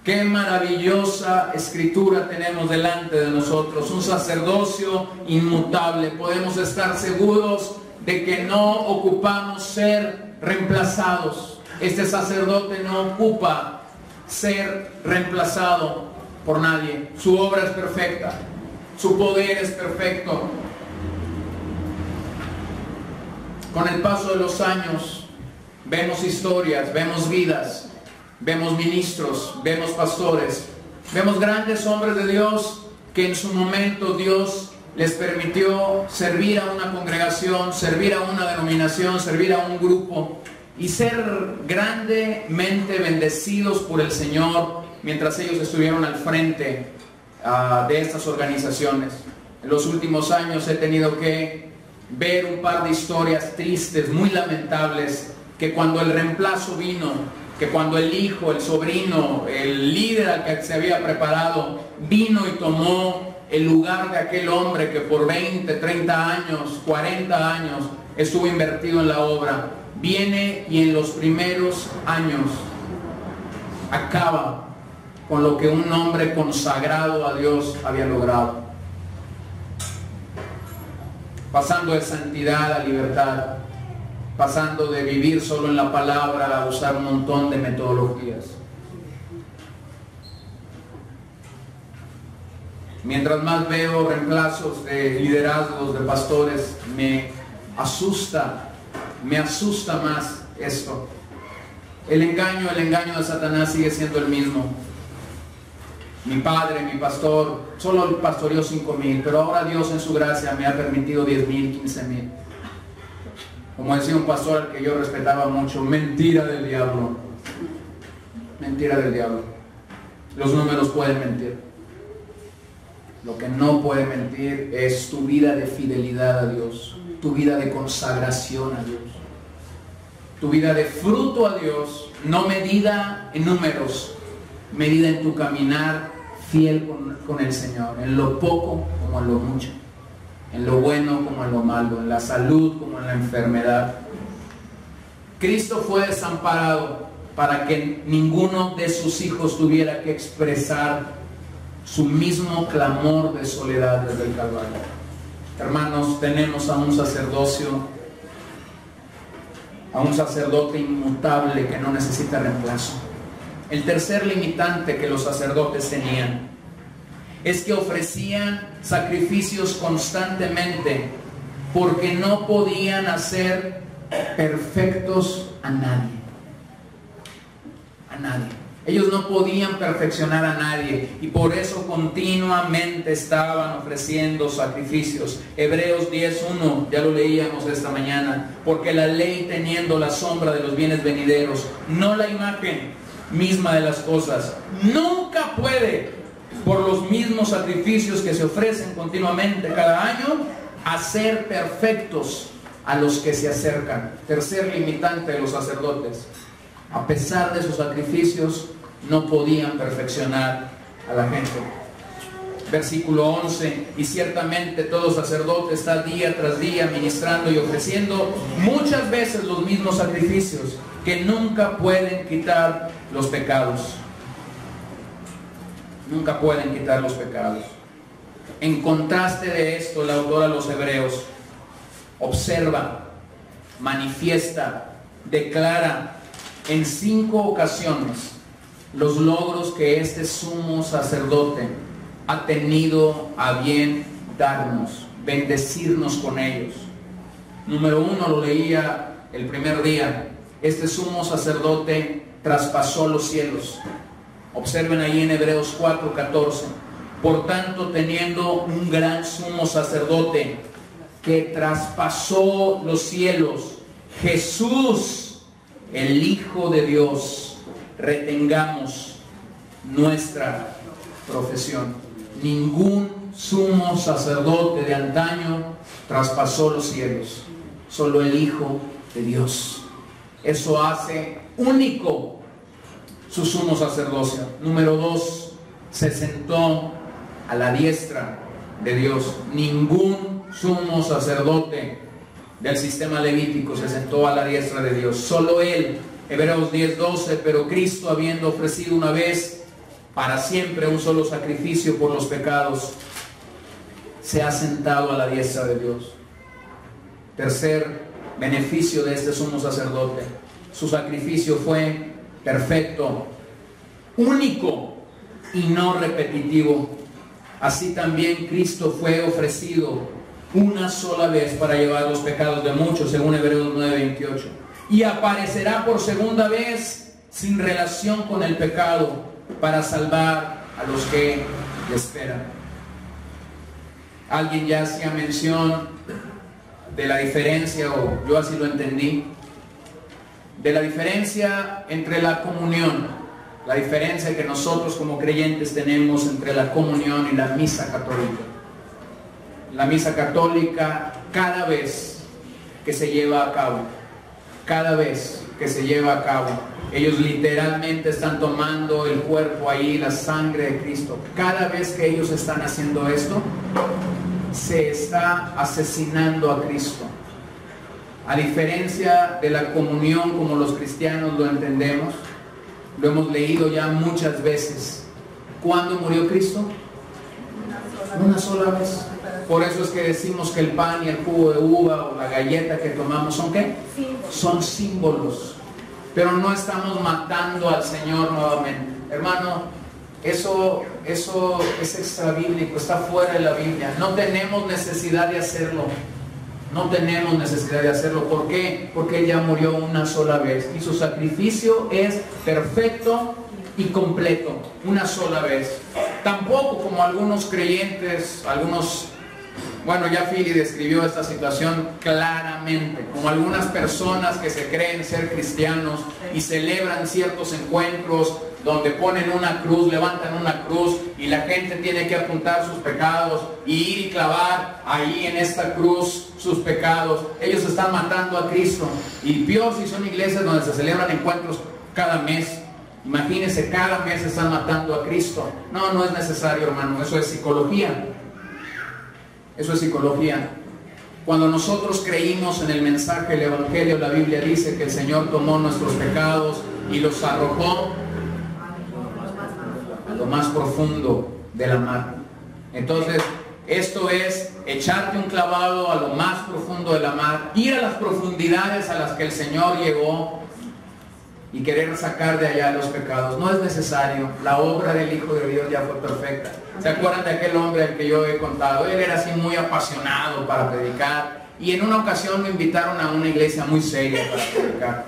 Qué maravillosa escritura tenemos delante de nosotros. Un sacerdocio inmutable. Podemos estar seguros de que no ocupamos ser reemplazados. Este sacerdote no ocupa ser reemplazado por nadie. Su obra es perfecta. Su poder es perfecto. Con el paso de los años, vemos historias, vemos vidas, vemos ministros, vemos pastores, vemos grandes hombres de Dios que en su momento Dios les permitió servir a una congregación, servir a una denominación, servir a un grupo y ser grandemente bendecidos por el Señor mientras ellos estuvieron al frente de estas organizaciones. En los últimos años he tenido que ver un par de historias tristes, muy lamentables, que cuando el reemplazo vino, que cuando el hijo, el sobrino, el líder al que se había preparado, vino y tomó el lugar de aquel hombre que por 20, 30 años, 40 años estuvo invertido en la obra, viene y en los primeros años acaba con lo que un hombre consagrado a Dios había logrado. pasando de santidad a libertad, pasando de vivir solo en la palabra a usar un montón de metodologías. Mientras más veo reemplazos de liderazgos, de pastores, me asusta más esto. El engaño de Satanás sigue siendo el mismo. Mi padre, mi pastor, solo pastoreó 5,000, pero ahora Dios en su gracia me ha permitido 10,000, 15,000. Como decía un pastor al que yo respetaba mucho, mentira del diablo. Mentira del diablo. Los números pueden mentir. Lo que no puede mentir es tu vida de fidelidad a Dios, tu vida de consagración a Dios, tu vida de fruto a Dios, no medida en números, medida en tu caminar fiel con el Señor, en lo poco como en lo mucho, en lo bueno como en lo malo, en la salud como en la enfermedad. Cristo fue desamparado para que ninguno de sus hijos tuviera que expresar su mismo clamor de soledad desde el Calvario. Hermanos, tenemos a un sacerdote inmutable que no necesita reemplazo. El tercer limitante que los sacerdotes tenían es que ofrecían sacrificios constantemente porque no podían hacer perfectos a nadie. A nadie. Ellos no podían perfeccionar a nadie y por eso continuamente estaban ofreciendo sacrificios. Hebreos 10:1, ya lo leíamos esta mañana. Porque la ley, teniendo la sombra de los bienes venideros, no la imagen misma de las cosas, nunca puede, por los mismos sacrificios que se ofrecen continuamente cada año, hacer perfectos a los que se acercan. Tercer limitante de los sacerdotes: a pesar de sus sacrificios, no podían perfeccionar a la gente. Versículo 11: y ciertamente todo sacerdote está día tras día ministrando y ofreciendo muchas veces los mismos sacrificios, que nunca pueden quitar los pecados. Nunca pueden quitar los pecados. En contraste de esto, el autor a los Hebreos observa, manifiesta, declara en 5 ocasiones los logros que este sumo sacerdote ha tenido a bien darnos, bendecirnos con ellos. Número 1, lo leía el primer día: este sumo sacerdote traspasó los cielos. Observen ahí en Hebreos 4:14: por tanto, teniendo un gran sumo sacerdote que traspasó los cielos, Jesús, el Hijo de Dios, retengamos nuestra profesión. Ningún sumo sacerdote de antaño traspasó los cielos, solo el Hijo de Dios. Eso hace único su sumo sacerdocio. Número 2, se sentó a la diestra de Dios. Ningún sumo sacerdote del sistema levítico se sentó a la diestra de Dios, solo él. Hebreos 10:12: pero Cristo, habiendo ofrecido una vez para siempre un solo sacrificio por los pecados, se ha sentado a la diestra de Dios. Tercer beneficio de este sumo sacerdote: su sacrificio fue perfecto, único y no repetitivo. Así también Cristo fue ofrecido una sola vez para llevar los pecados de muchos, según Hebreos 9:28, y aparecerá por segunda vez sin relación con el pecado para salvar a los que le esperan. Alguien ya hacía mención de la diferencia, o yo así lo entendí, de la diferencia entre la comunión, la diferencia que nosotros como creyentes tenemos entre la comunión y la misa católica. La misa católica, cada vez que se lleva a cabo, ellos literalmente están tomando el cuerpo ahí, la sangre de Cristo. Cada vez que ellos están haciendo esto, se está asesinando a Cristo. A diferencia de la comunión como los cristianos lo entendemos, lo hemos leído ya muchas veces. ¿Cuándo murió Cristo? Una sola vez. Por eso es que decimos que el pan y el jugo de uva o la galleta que tomamos son ¿qué? Son símbolos. Pero no estamos matando al Señor nuevamente. Hermano, eso es extrabíblico, está fuera de la Biblia. No tenemos necesidad de hacerlo. No tenemos necesidad de hacerlo. ¿Por qué? Porque Él ya murió una sola vez. Y su sacrificio es perfecto y completo. Una sola vez. Tampoco como algunos creyentes, bueno, ya Philly describió esta situación claramente, como algunas personas que se creen ser cristianos y celebran ciertos encuentros donde ponen una cruz, levantan una cruz y la gente tiene que apuntar sus pecados y ir y clavar ahí en esta cruz sus pecados. Ellos están matando a Cristo. Y peor si son iglesias donde se celebran encuentros cada mes. Imagínense, cada mes están matando a Cristo. No, no es necesario, hermano, eso es psicología. Eso es psicología. Cuando nosotros creímos en el mensaje del Evangelio, la Biblia dice que el Señor tomó nuestros pecados y los arrojó a lo más profundo de la mar. Entonces, esto es echarte un clavado a lo más profundo de la mar, ir a las profundidades a las que el Señor llegó y querer sacar de allá los pecados. No es necesario. La obra del Hijo de Dios ya fue perfecta. ¿Se acuerdan de aquel hombre al que yo he contado? Él era así muy apasionado para predicar, y en una ocasión me invitaron a una iglesia muy seria para predicar.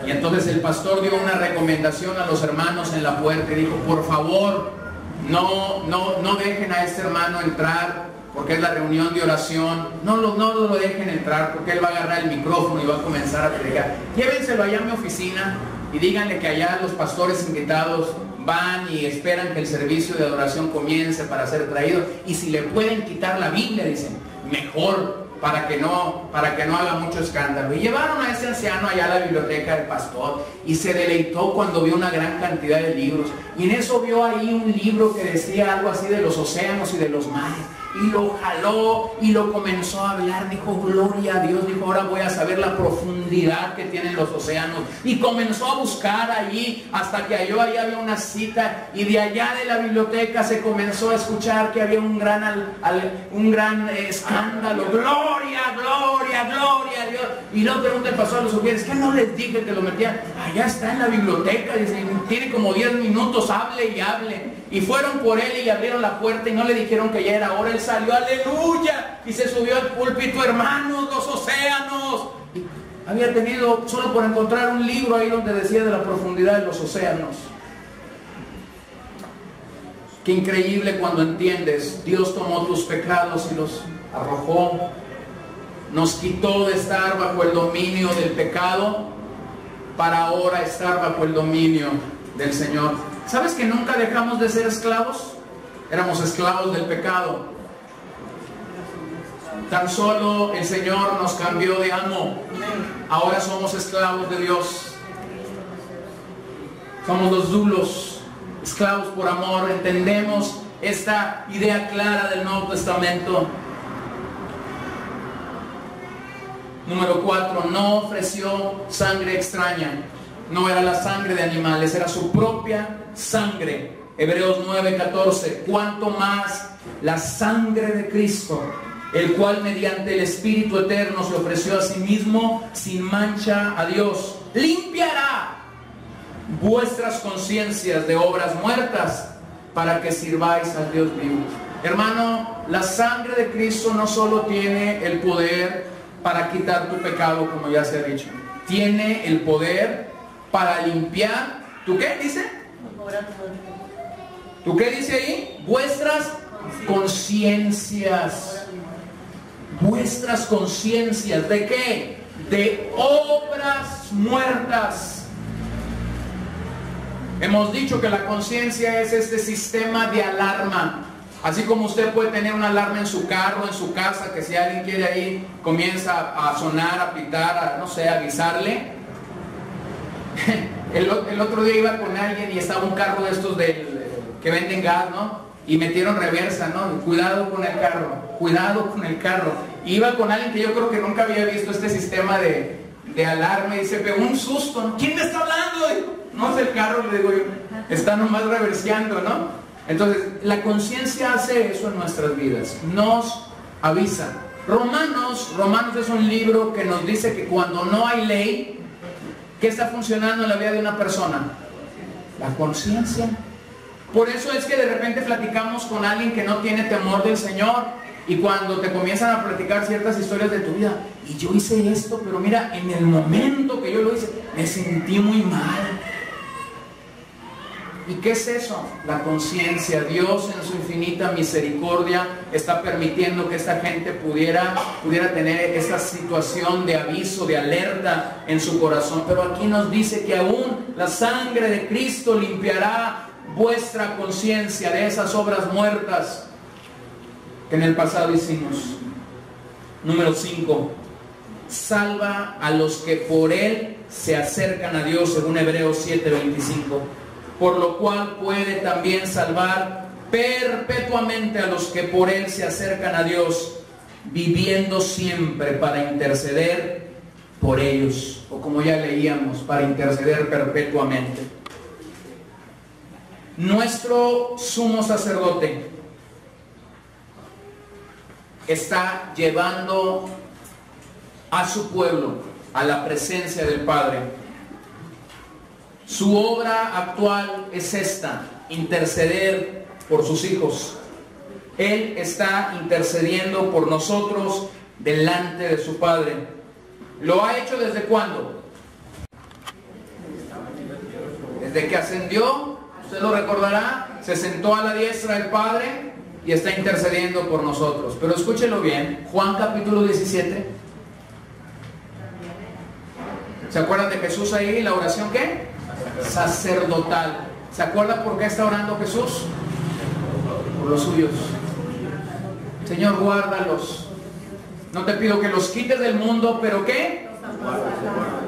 Y entonces el pastor dio una recomendación a los hermanos en la puerta y dijo: por favor, no dejen a este hermano entrar, porque es la reunión de oración. No lo dejen entrar, porque él va a agarrar el micrófono y va a comenzar a predicar. Llévenselo allá a mi oficina y díganle que allá los pastores invitados van y esperan que el servicio de adoración comience para ser traído, y si le pueden quitar la Biblia, dicen, mejor, para que no haga mucho escándalo. Y llevaron a ese anciano allá a la biblioteca del pastor, y se deleitó cuando vio una gran cantidad de libros, y en eso vio ahí un libro que decía algo así de los océanos y de los mares, y lo jaló y lo comenzó a hablar. Dijo, gloria a Dios. Dijo, ahora voy a saber la profundidad que tienen los océanos. Y comenzó a buscar allí hasta que halló, ahí había una cita, y de allá de la biblioteca se comenzó a escuchar que había un gran escándalo. Gloria, gloria, gloria a Dios. Y luego pregunta el pastor a los sugieres, ¿qué no les dije que lo metían? Allá está en la biblioteca, dice, tiene como 10 minutos, hable y hable. Y fueron por él y le abrieron la puerta y no le dijeron que ya era hora. Él salió, aleluya, y se subió al púlpito. Hermanos, los océanos. Y había tenido, solo por encontrar un libro ahí donde decía de la profundidad de los océanos. Qué increíble cuando entiendes. Dios tomó tus pecados y los arrojó. Nos quitó de estar bajo el dominio del pecado para ahora estar bajo el dominio del Señor. ¿Sabes que nunca dejamos de ser esclavos? Éramos esclavos del pecado. Tan solo el Señor nos cambió de amo. Ahora somos esclavos de Dios. Somos los dulos, esclavos por amor. Entendemos esta idea clara del Nuevo Testamento. Número 4, no ofreció sangre extraña. No era la sangre de animales, era su propia sangre. Hebreos 9:14, cuanto más la sangre de Cristo, el cual mediante el Espíritu Eterno se ofreció a sí mismo sin mancha a Dios, limpiará vuestras conciencias de obras muertas para que sirváis al Dios vivo. Hermano, la sangre de Cristo no solo tiene el poder para quitar tu pecado, como ya se ha dicho, tiene el poder para limpiar. ¿Tú qué dice? ¿Tú qué dice ahí? Vuestras conciencias. Vuestras conciencias. ¿De qué? De obras muertas. Hemos dicho que la conciencia es este sistema de alarma. Así como usted puede tener una alarma en su carro, en su casa, que si alguien quiere ahí, comienza a sonar, a pitar, a, no sé, a avisarle. El otro día iba con alguien y estaba un carro de estos que venden gas, ¿no? Y metieron reversa, ¿no? Cuidado con el carro, cuidado con el carro. Iba con alguien que yo creo que nunca había visto este sistema de alarma y se pegó un susto, ¿no? ¿Quién me está hablando? Digo, no es el carro, le digo yo, está nomás reverseando, ¿no? Entonces, la conciencia hace eso en nuestras vidas, nos avisa. Romanos es un libro que nos dice que cuando no hay ley, ¿qué está funcionando en la vida de una persona? La conciencia. Por eso es que de repente platicamos con alguien que no tiene temor del Señor, y cuando te comienzan a platicar ciertas historias de tu vida, y yo hice esto, pero mira, en el momento que yo lo hice, me sentí muy mal. ¿Y qué es eso? La conciencia. Dios en su infinita misericordia está permitiendo que esta gente pudiera tener esa situación de aviso, de alerta en su corazón. Pero aquí nos dice que aún la sangre de Cristo limpiará vuestra conciencia de esas obras muertas que en el pasado hicimos. Número 5. Salva a los que por Él se acercan a Dios, según Hebreos 7:25. Por lo cual puede también salvar perpetuamente a los que por Él se acercan a Dios, viviendo siempre para interceder por ellos. O como ya leíamos, para interceder perpetuamente. Nuestro sumo sacerdote está llevando a su pueblo a la presencia del Padre. Su obra actual es esta: interceder por sus hijos. Él está intercediendo por nosotros delante de su Padre. ¿Lo ha hecho desde cuándo? Desde que ascendió, usted lo recordará, se sentó a la diestra del Padre y está intercediendo por nosotros. Pero escúchelo bien, Juan capítulo 17. ¿Se acuerdan de Jesús ahí? ¿La oración qué? Sacerdotal. ¿Se acuerdan por qué está orando Jesús? Por los suyos. Señor, guárdalos. No te pido que los quites del mundo, pero ¿qué?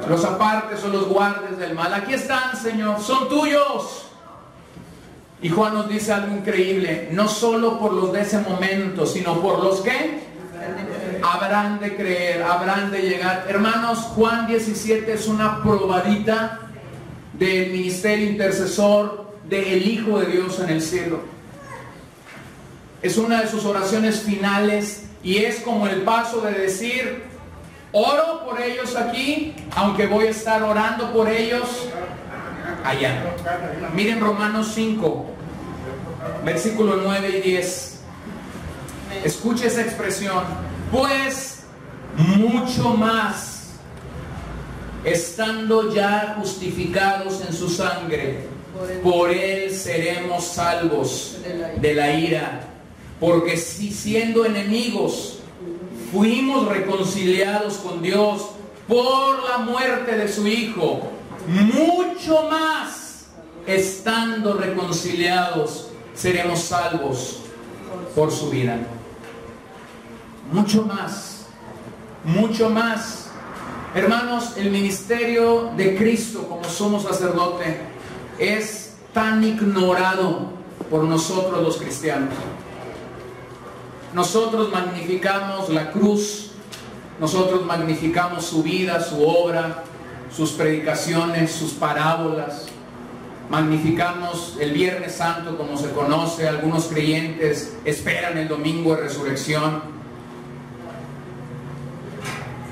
Los apartes o los guardes del mal. Aquí están, Señor, son tuyos. Y Juan nos dice algo increíble: no solo por los de ese momento, sino por los que habrán de creer, habrán de llegar. Hermanos, Juan 17 es una probadita del ministerio intercesor del Hijo de Dios en el cielo. Es una de sus oraciones finales y es como el paso de decir: oro por ellos aquí, aunque voy a estar orando por ellos allá. Miren Romanos 5, versículo 9 y 10. Escuche esa expresión: pues mucho más, estando ya justificados en su sangre, por Él seremos salvos de la ira. Porque si siendo enemigos fuimos reconciliados con Dios por la muerte de su Hijo, mucho más, estando reconciliados, seremos salvos por su vida. Mucho más, mucho más. Hermanos, el ministerio de Cristo como sumo sacerdote es tan ignorado por nosotros los cristianos. Nosotros magnificamos la cruz, nosotros magnificamos su vida, su obra, sus predicaciones, sus parábolas. Magnificamos el Viernes Santo como se conoce. Algunos creyentes esperan el domingo de resurrección.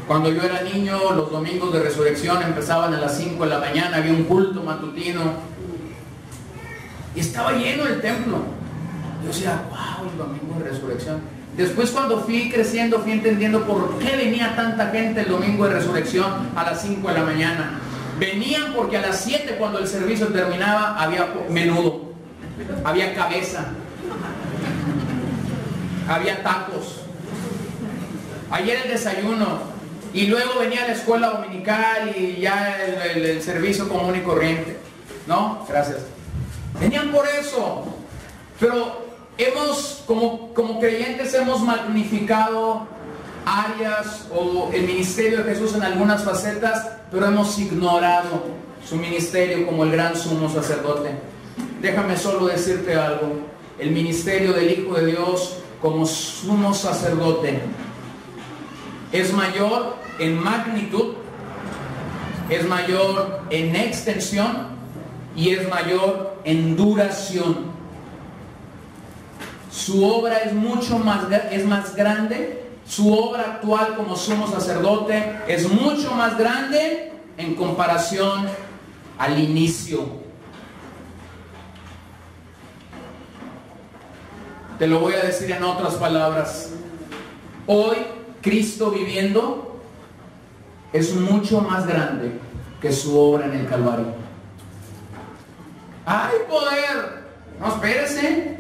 Cuando yo era niño, los domingos de resurrección empezaban a las 5 de la mañana, había un culto matutino y estaba lleno el templo. Yo decía, wow, el domingo de resurrección. Después, cuando fui creciendo, fui entendiendo por qué venía tanta gente el domingo de resurrección a las 5 de la mañana. Venían porque a las 7, cuando el servicio terminaba, había menudo, había cabeza, había tacos, ayer el desayuno. Y luego venía la escuela dominical y ya el servicio común y corriente. ¿No? Gracias. Venían por eso. Pero como creyentes hemos magnificado áreas o el ministerio de Jesús en algunas facetas, pero hemos ignorado su ministerio como el gran sumo sacerdote. Déjame solo decirte algo. El ministerio del Hijo de Dios como sumo sacerdote es mayor en magnitud, es mayor en extensión y es mayor en duración. su obra es más grande. Su obra actual como sumo sacerdote es mucho más grande en comparación al inicio. Te lo voy a decir en otras palabras. Hoy, Cristo viviendo es mucho más grande que su obra en el Calvario. ¡Hay poder! No, espérese.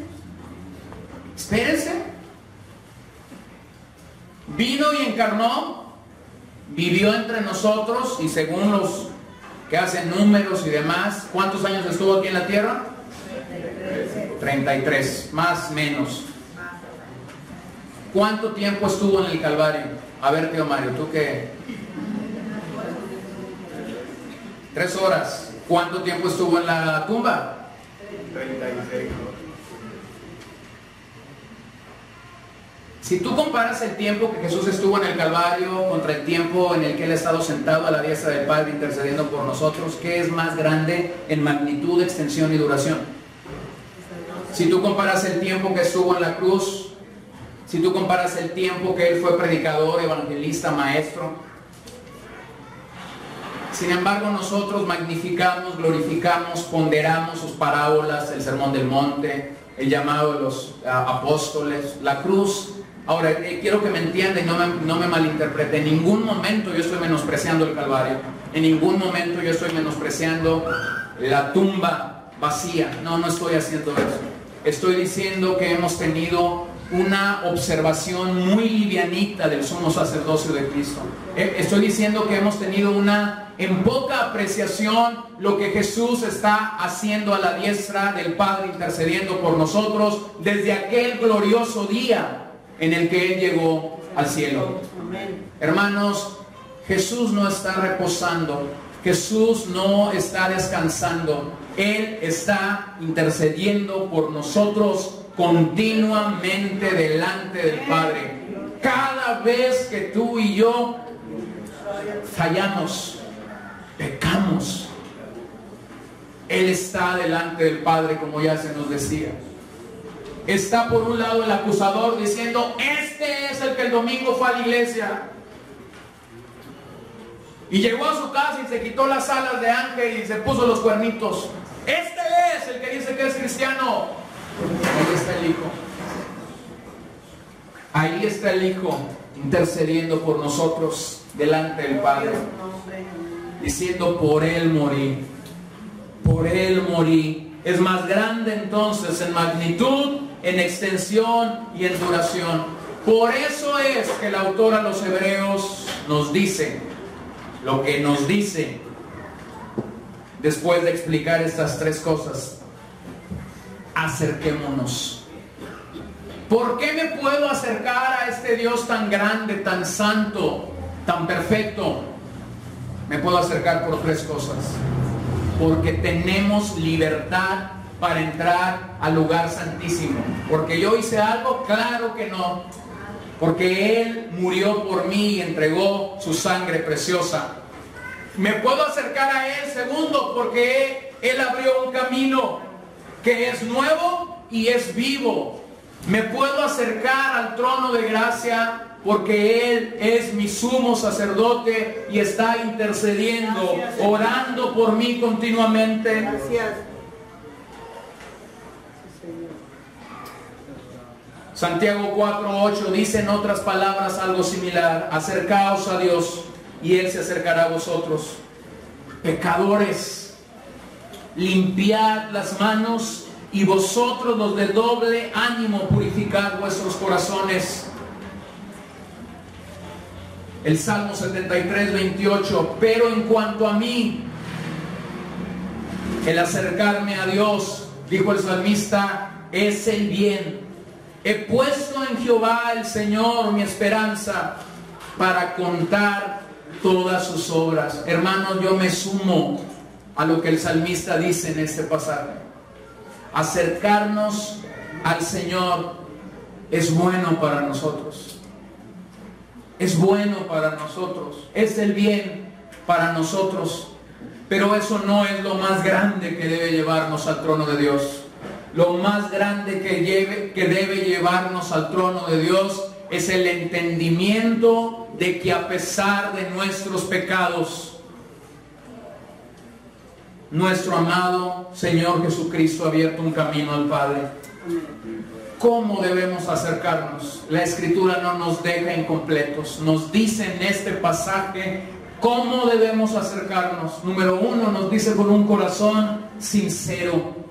Espérese. Vino y encarnó, vivió entre nosotros, y según los que hacen números y demás, ¿cuántos años estuvo aquí en la tierra? 33, más menos. ¿Cuánto tiempo estuvo en el Calvario? A ver, tío Mario, ¿tú qué? 3 horas. ¿Cuánto tiempo estuvo en la tumba? 36. Si tú comparas el tiempo que Jesús estuvo en el Calvario contra el tiempo en el que Él ha estado sentado a la diestra del Padre intercediendo por nosotros, ¿qué es más grande en magnitud, extensión y duración? Si tú comparas el tiempo que estuvo en la cruz, si tú comparas el tiempo que Él fue predicador, evangelista, maestro. Sin embargo, nosotros magnificamos, glorificamos, ponderamos sus parábolas, el Sermón del Monte, el llamado de los apóstoles, la cruz. Ahora, quiero que me entiendan y no me malinterpreten. En ningún momento yo estoy menospreciando el Calvario. En ningún momento yo estoy menospreciando la tumba vacía. No estoy haciendo eso. Estoy diciendo que hemos tenido una observación muy livianita del sumo sacerdocio de Cristo. Estoy diciendo que hemos tenido en poca apreciación lo que Jesús está haciendo a la diestra del Padre intercediendo por nosotros desde aquel glorioso día en el que Él llegó al cielo. Hermanos, Jesús no está reposando, Jesús no está descansando, Él está intercediendo por nosotros continuamente delante del Padre. Cada vez que tú y yo fallamos, pecamos, Él está delante del Padre, como ya se nos decía. Está por un lado el acusador diciendo: este es el que el domingo fue a la iglesia y llegó a su casa y se quitó las alas de ángel y se puso los cuernitos. Este es el que dice que es cristiano. Ahí está el Hijo. Ahí está el Hijo intercediendo por nosotros delante del Padre, diciendo: por Él morí, por Él morí. Es más grande entonces en magnitud, en extensión y en duración. Por eso es que el autor a los Hebreos nos dice lo que nos dice después de explicar estas 3 cosas. Acerquémonos. ¿Por qué me puedo acercar a este Dios tan grande, tan santo, tan perfecto? Me puedo acercar por 3 cosas. Porque tenemos libertad para entrar al lugar santísimo. Porque yo hice algo, claro que no. Porque Él murió por mí y entregó su sangre preciosa. Me puedo acercar a Él, segundo, porque Él abrió un camino que es nuevo y es vivo. Me puedo acercar al trono de gracia porque Él es mi sumo sacerdote y está intercediendo, orando por mí continuamente. Gracias. Santiago 4:8 dice en otras palabras algo similar: acercaos a Dios y Él se acercará a vosotros. Pecadores, limpiad las manos, y vosotros los de doble ánimo, purificad vuestros corazones. El Salmo 73:28: pero en cuanto a mí, el acercarme a Dios, dijo el salmista, es el bien. He puesto en Jehová el Señor mi esperanza, para contar todas sus obras. Hermanos, yo me sumo a lo que el salmista dice en este pasaje. Acercarnos al Señor es bueno para nosotros. Es bueno para nosotros. Es el bien para nosotros. Pero eso no es lo más grande que debe llevarnos al trono de Dios. lo más grande que debe llevarnos al trono de Dios es el entendimiento de que a pesar de nuestros pecados, nuestro amado Señor Jesucristo ha abierto un camino al Padre. ¿Cómo debemos acercarnos? La Escritura no nos deja incompletos. Nos dice en este pasaje cómo debemos acercarnos. Número 1, nos dice con un corazón sincero,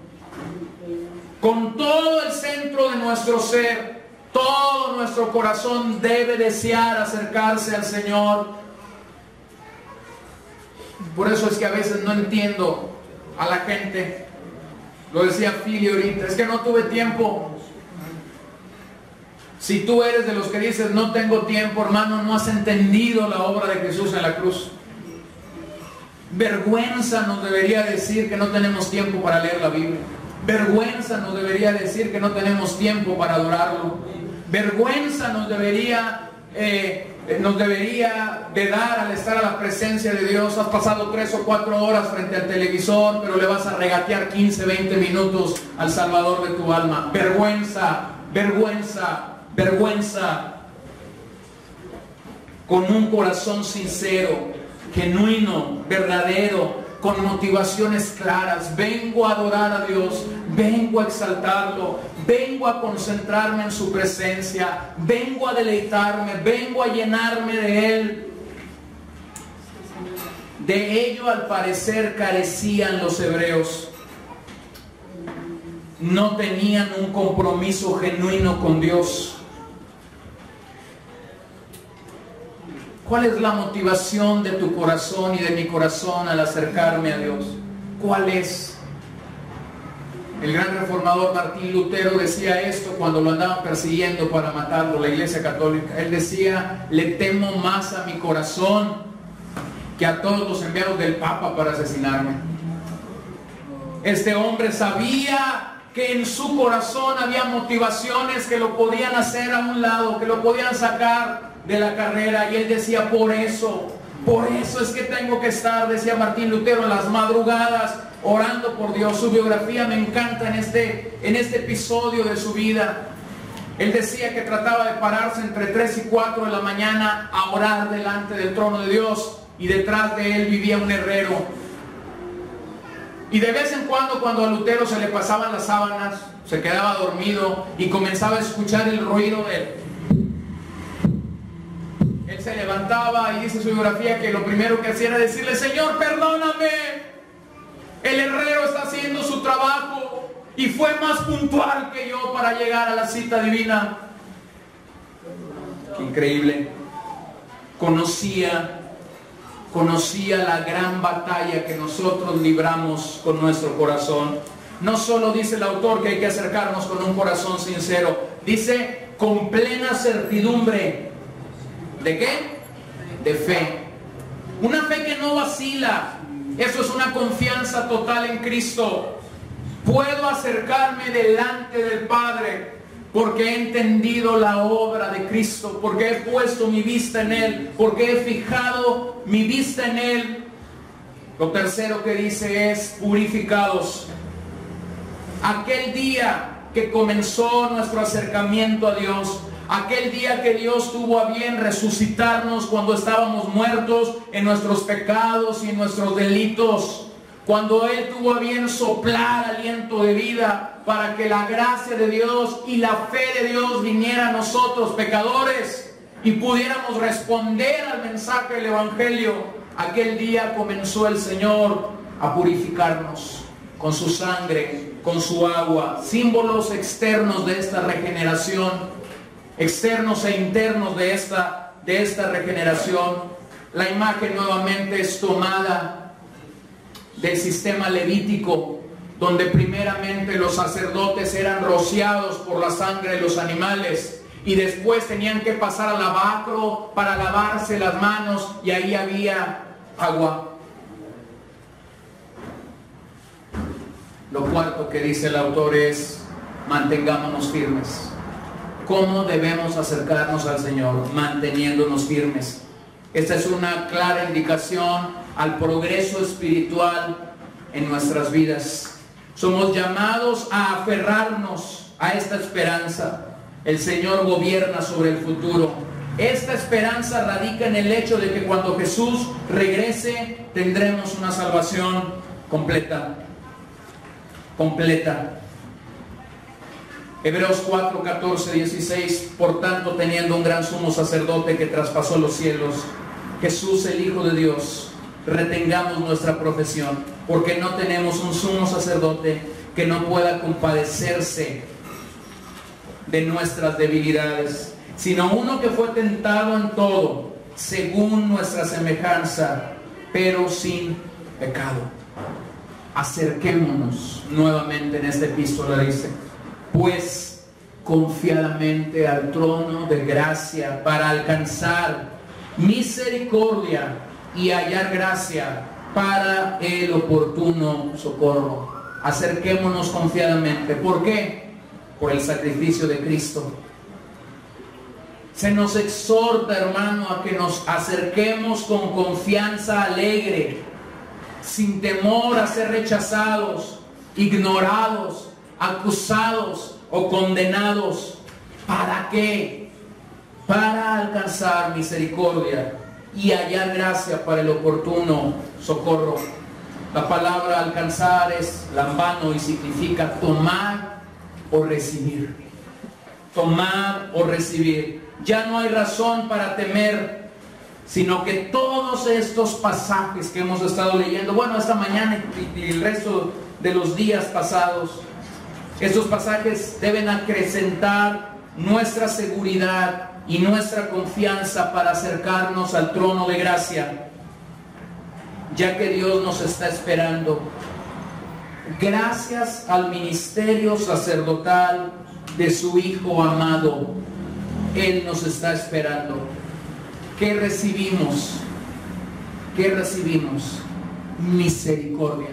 con todo el centro de nuestro ser. Todo nuestro corazón debe desear acercarse al Señor. Por eso es que a veces no entiendo a la gente. Lo decía Philly ahorita, es que no tuve tiempo. Si tú eres de los que dices no tengo tiempo, hermano, no has entendido la obra de Jesús en la cruz. Vergüenza nos debería decir que no tenemos tiempo para leer la Biblia. Vergüenza nos debería decir que no tenemos tiempo para adorarlo. Vergüenza nos debería de dar al estar a la presencia de Dios. Has pasado 3 o 4 horas frente al televisor, pero le vas a regatear 15, 20 minutos al Salvador de tu alma. Vergüenza, vergüenza, vergüenza. Con un corazón sincero, genuino, verdadero, con motivaciones claras. Vengo a adorar a Dios, vengo a exaltarlo, vengo a concentrarme en su presencia, vengo a deleitarme, vengo a llenarme de Él. De ello al parecer carecían los hebreos. No tenían un compromiso genuino con Dios. ¿Cuál es la motivación de tu corazón y de mi corazón al acercarme a Dios? ¿Cuál es? El gran reformador Martín Lutero decía esto cuando lo andaban persiguiendo para matarlo, la Iglesia Católica. Él decía: le temo más a mi corazón que a todos los enviados del Papa para asesinarme. Este hombre sabía que en su corazón había motivaciones que lo podían hacer a un lado, que lo podían sacar de la carrera, y él decía: por eso es que tengo que estar, decía Martín Lutero, en las madrugadas orando por Dios. Su biografía me encanta en este episodio de su vida. Él decía que trataba de pararse entre 3 y 4 de la mañana a orar delante del trono de Dios, y detrás de él vivía un herrero. Y de vez en cuando a Lutero se le pasaban las sábanas, se quedaba dormido y comenzaba a escuchar el ruido de él. Él se levantaba, y dice su biografía que lo primero que hacía era decirle: Señor, perdóname, el herrero está haciendo su trabajo y fue más puntual que yo para llegar a la cita divina. Qué increíble. Conocía la gran batalla que nosotros libramos con nuestro corazón. No solo dice el autor que hay que acercarnos con un corazón sincero, dice con plena certidumbre. ¿De qué? De fe. Una fe que no vacila. Eso es una confianza total en Cristo. Puedo acercarme delante del Padre porque he entendido la obra de Cristo, porque he puesto mi vista en Él, porque he fijado mi vista en Él. Lo tercero que dice es purificados. Aquel día que comenzó nuestro acercamiento a Dios, aquel día que Dios tuvo a bien resucitarnos cuando estábamos muertos en nuestros pecados y en nuestros delitos, cuando Él tuvo a bien soplar aliento de vida para que la gracia de Dios y la fe de Dios viniera a nosotros pecadores y pudiéramos responder al mensaje del Evangelio. Aquel día comenzó el Señor a purificarnos con su sangre, con su agua, símbolos externos de esta regeneración, externos e internos de esta regeneración. La imagen nuevamente es tomada del sistema levítico, donde primeramente los sacerdotes eran rociados por la sangre de los animales y después tenían que pasar al lavacro para lavarse las manos, y ahí había agua. Lo cuarto que dice el autor es: mantengámonos firmes. ¿Cómo debemos acercarnos al Señor? Manteniéndonos firmes. Esta es una clara indicación al progreso espiritual en nuestras vidas. Somos llamados a aferrarnos a esta esperanza. El Señor gobierna sobre el futuro. Esta esperanza radica en el hecho de que cuando Jesús regrese tendremos una salvación completa. Completa. Hebreos 4, 14, 16. Por tanto, teniendo un gran sumo sacerdote que traspasó los cielos, Jesús el Hijo de Dios, retengamos nuestra profesión, porque no tenemos un sumo sacerdote que no pueda compadecerse de nuestras debilidades, sino uno que fue tentado en todo, según nuestra semejanza, pero sin pecado. Acerquémonos nuevamente en esta epístola, dice, pues confiadamente al trono de gracia para alcanzar misericordia y hallar gracia para el oportuno socorro. Acerquémonos confiadamente. ¿Por qué? Por el sacrificio de Cristo. Se nos exhorta, hermano, a que nos acerquemos con confianza alegre, sin temor a ser rechazados, ignorados, acusados o condenados. ¿Para qué? Para alcanzar misericordia y hallar gracia para el oportuno socorro. La palabra alcanzar es lambano y significa tomar o recibir. Tomar o recibir. Ya no hay razón para temer, sino que todos estos pasajes que hemos estado leyendo, bueno, esta mañana y el resto de los días pasados, estos pasajes deben acrecentar nuestra seguridad y nuestra confianza para acercarnos al trono de gracia, ya que Dios nos está esperando. Gracias al ministerio sacerdotal de su Hijo amado, Él nos está esperando. ¿Qué recibimos? ¿Qué recibimos? Misericordia.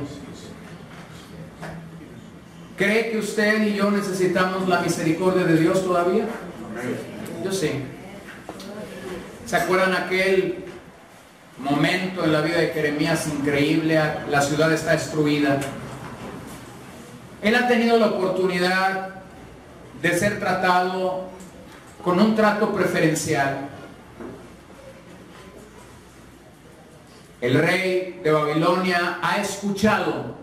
¿Cree que usted y yo necesitamos la misericordia de Dios todavía? Yo sí. ¿Se acuerdan aquel momento en la vida de Jeremías increíble? La ciudad está destruida. Él ha tenido la oportunidad de ser tratado con un trato preferencial. El rey de Babilonia ha escuchado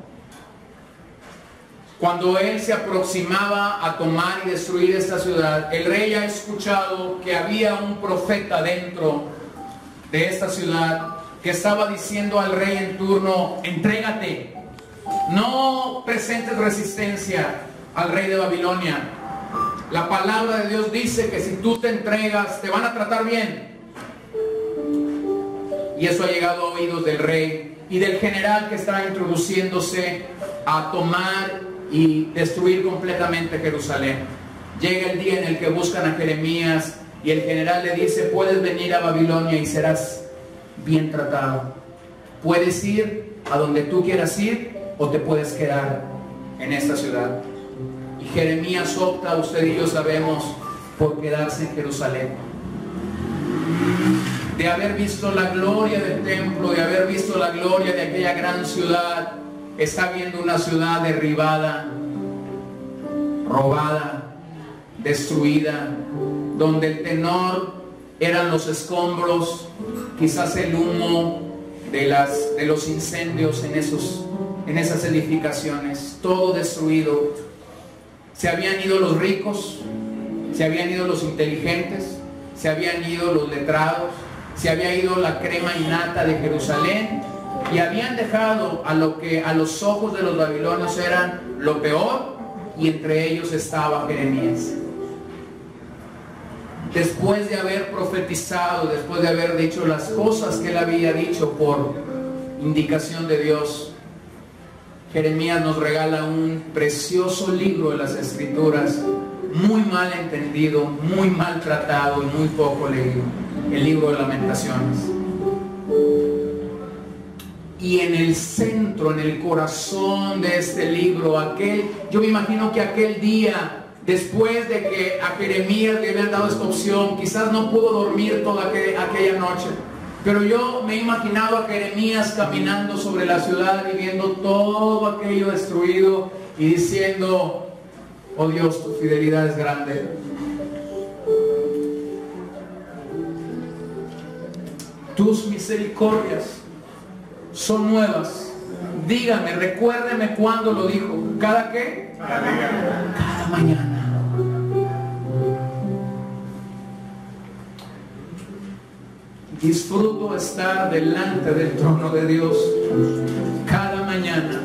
cuando él se aproximaba a tomar y destruir esta ciudad. El rey ha escuchado que había un profeta dentro de esta ciudad que estaba diciendo al rey en turno: entrégate, no presentes resistencia al rey de Babilonia. La palabra de Dios dice que si tú te entregas, te van a tratar bien. Y eso ha llegado a oídos del rey y del general que está introduciéndose a tomar y destruir completamente Jerusalén. Llega el día en el que buscan a Jeremías y el general le dice: puedes venir a Babilonia y serás bien tratado. Puedes ir a donde tú quieras ir o te puedes quedar en esta ciudad. Y Jeremías opta, usted y yo sabemos, por quedarse en Jerusalén. De haber visto la gloria del templo, de haber visto la gloria de aquella gran ciudad, está viendo una ciudad derribada, robada, destruida, donde el tenor eran los escombros, quizás el humo de los incendios en esas edificaciones, todo destruido. Se habían ido los ricos, se habían ido los inteligentes, se habían ido los letrados, se había ido la crema innata de Jerusalén y habían dejado a lo que a los ojos de los babilonios eran lo peor, y entre ellos estaba Jeremías. Después de haber profetizado, después de haber dicho las cosas que él había dicho por indicación de Dios, Jeremías nos regala un precioso libro de las Escrituras, muy mal entendido, muy mal tratado y muy poco leído, el libro de Lamentaciones. Y en el centro, en el corazón de este libro, yo me imagino que aquel día, después de que a Jeremías le habían dado esta opción, quizás no pudo dormir toda aquella noche, pero yo me he imaginado a Jeremías caminando sobre la ciudad y viendo todo aquello destruido y diciendo: oh Dios, tu fidelidad es grande. Tus misericordias son nuevas. Dígame, recuérdeme cuándo lo dijo. ¿Cada qué? Cada mañana. Disfruto estar delante del trono de Dios cada mañana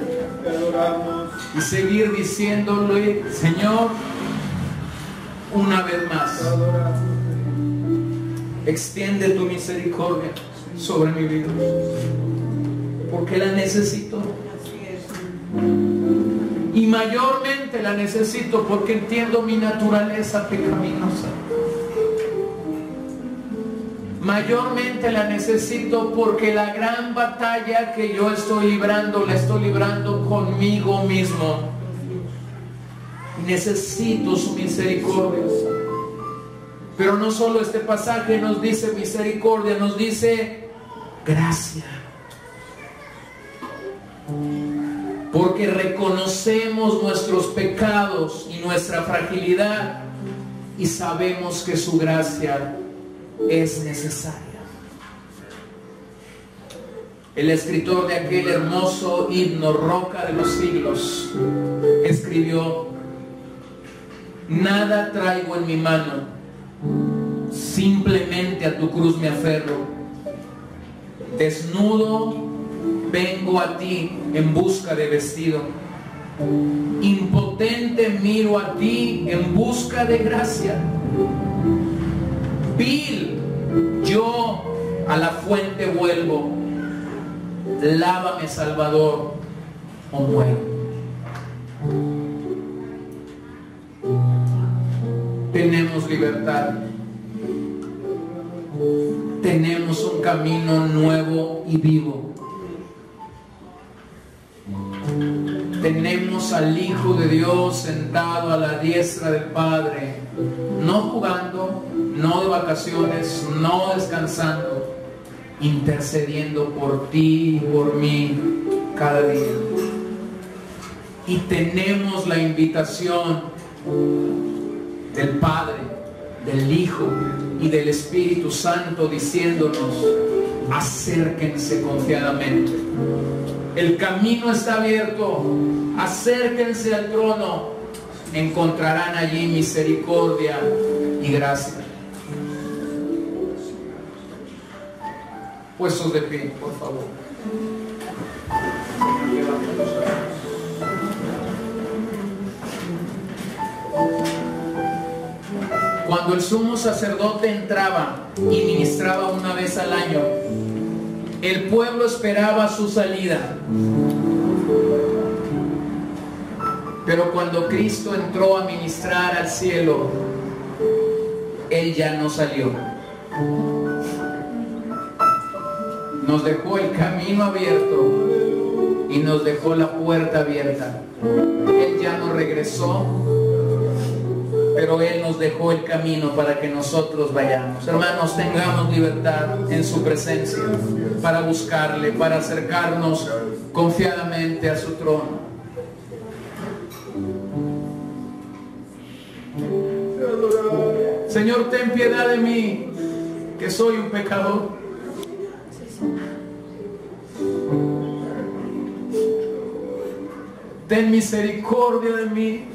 y seguir diciéndole: Señor, una vez más, extiende tu misericordia sobre mi vida, porque la necesito. Y mayormente la necesito porque entiendo mi naturaleza pecaminosa. Mayormente la necesito porque la gran batalla que yo estoy librando, la estoy librando conmigo mismo. Necesito su misericordia. Pero no solo este pasaje nos dice misericordia, nos dice gracia. Porque reconocemos nuestros pecados y nuestra fragilidad y sabemos que su gracia es necesaria. El escritor de aquel hermoso himno, Roca de los siglos, escribió: nada traigo en mi mano, simplemente a tu cruz me aferro. Desnudo vengo a ti en busca de vestido. Impotente miro a ti en busca de gracia. Vil yo a la fuente vuelvo. Lávame, Salvador, o muero. Tenemos libertad. Tenemos un camino nuevo y vivo. Tenemos al Hijo de Dios sentado a la diestra del Padre, no jugando, no de vacaciones, no descansando, intercediendo por ti y por mí cada día. Y tenemos la invitación del Padre, del Hijo y del Espíritu Santo diciéndonos: acérquense confiadamente. El camino está abierto. Acérquense al trono. Encontrarán allí misericordia y gracia. Puestos de pie, por favor. Cuando el sumo sacerdote entraba y ministraba una vez al año, el pueblo esperaba su salida. Pero cuando Cristo entró a ministrar al cielo, Él ya no salió. Nos dejó el camino abierto y nos dejó la puerta abierta. Él ya no regresó, pero Él nos dejó el camino para que nosotros vayamos. Hermanos, tengamos libertad en su presencia para buscarle, para acercarnos confiadamente a su trono. Señor, ten piedad de mí, que soy un pecador. Ten misericordia de mí.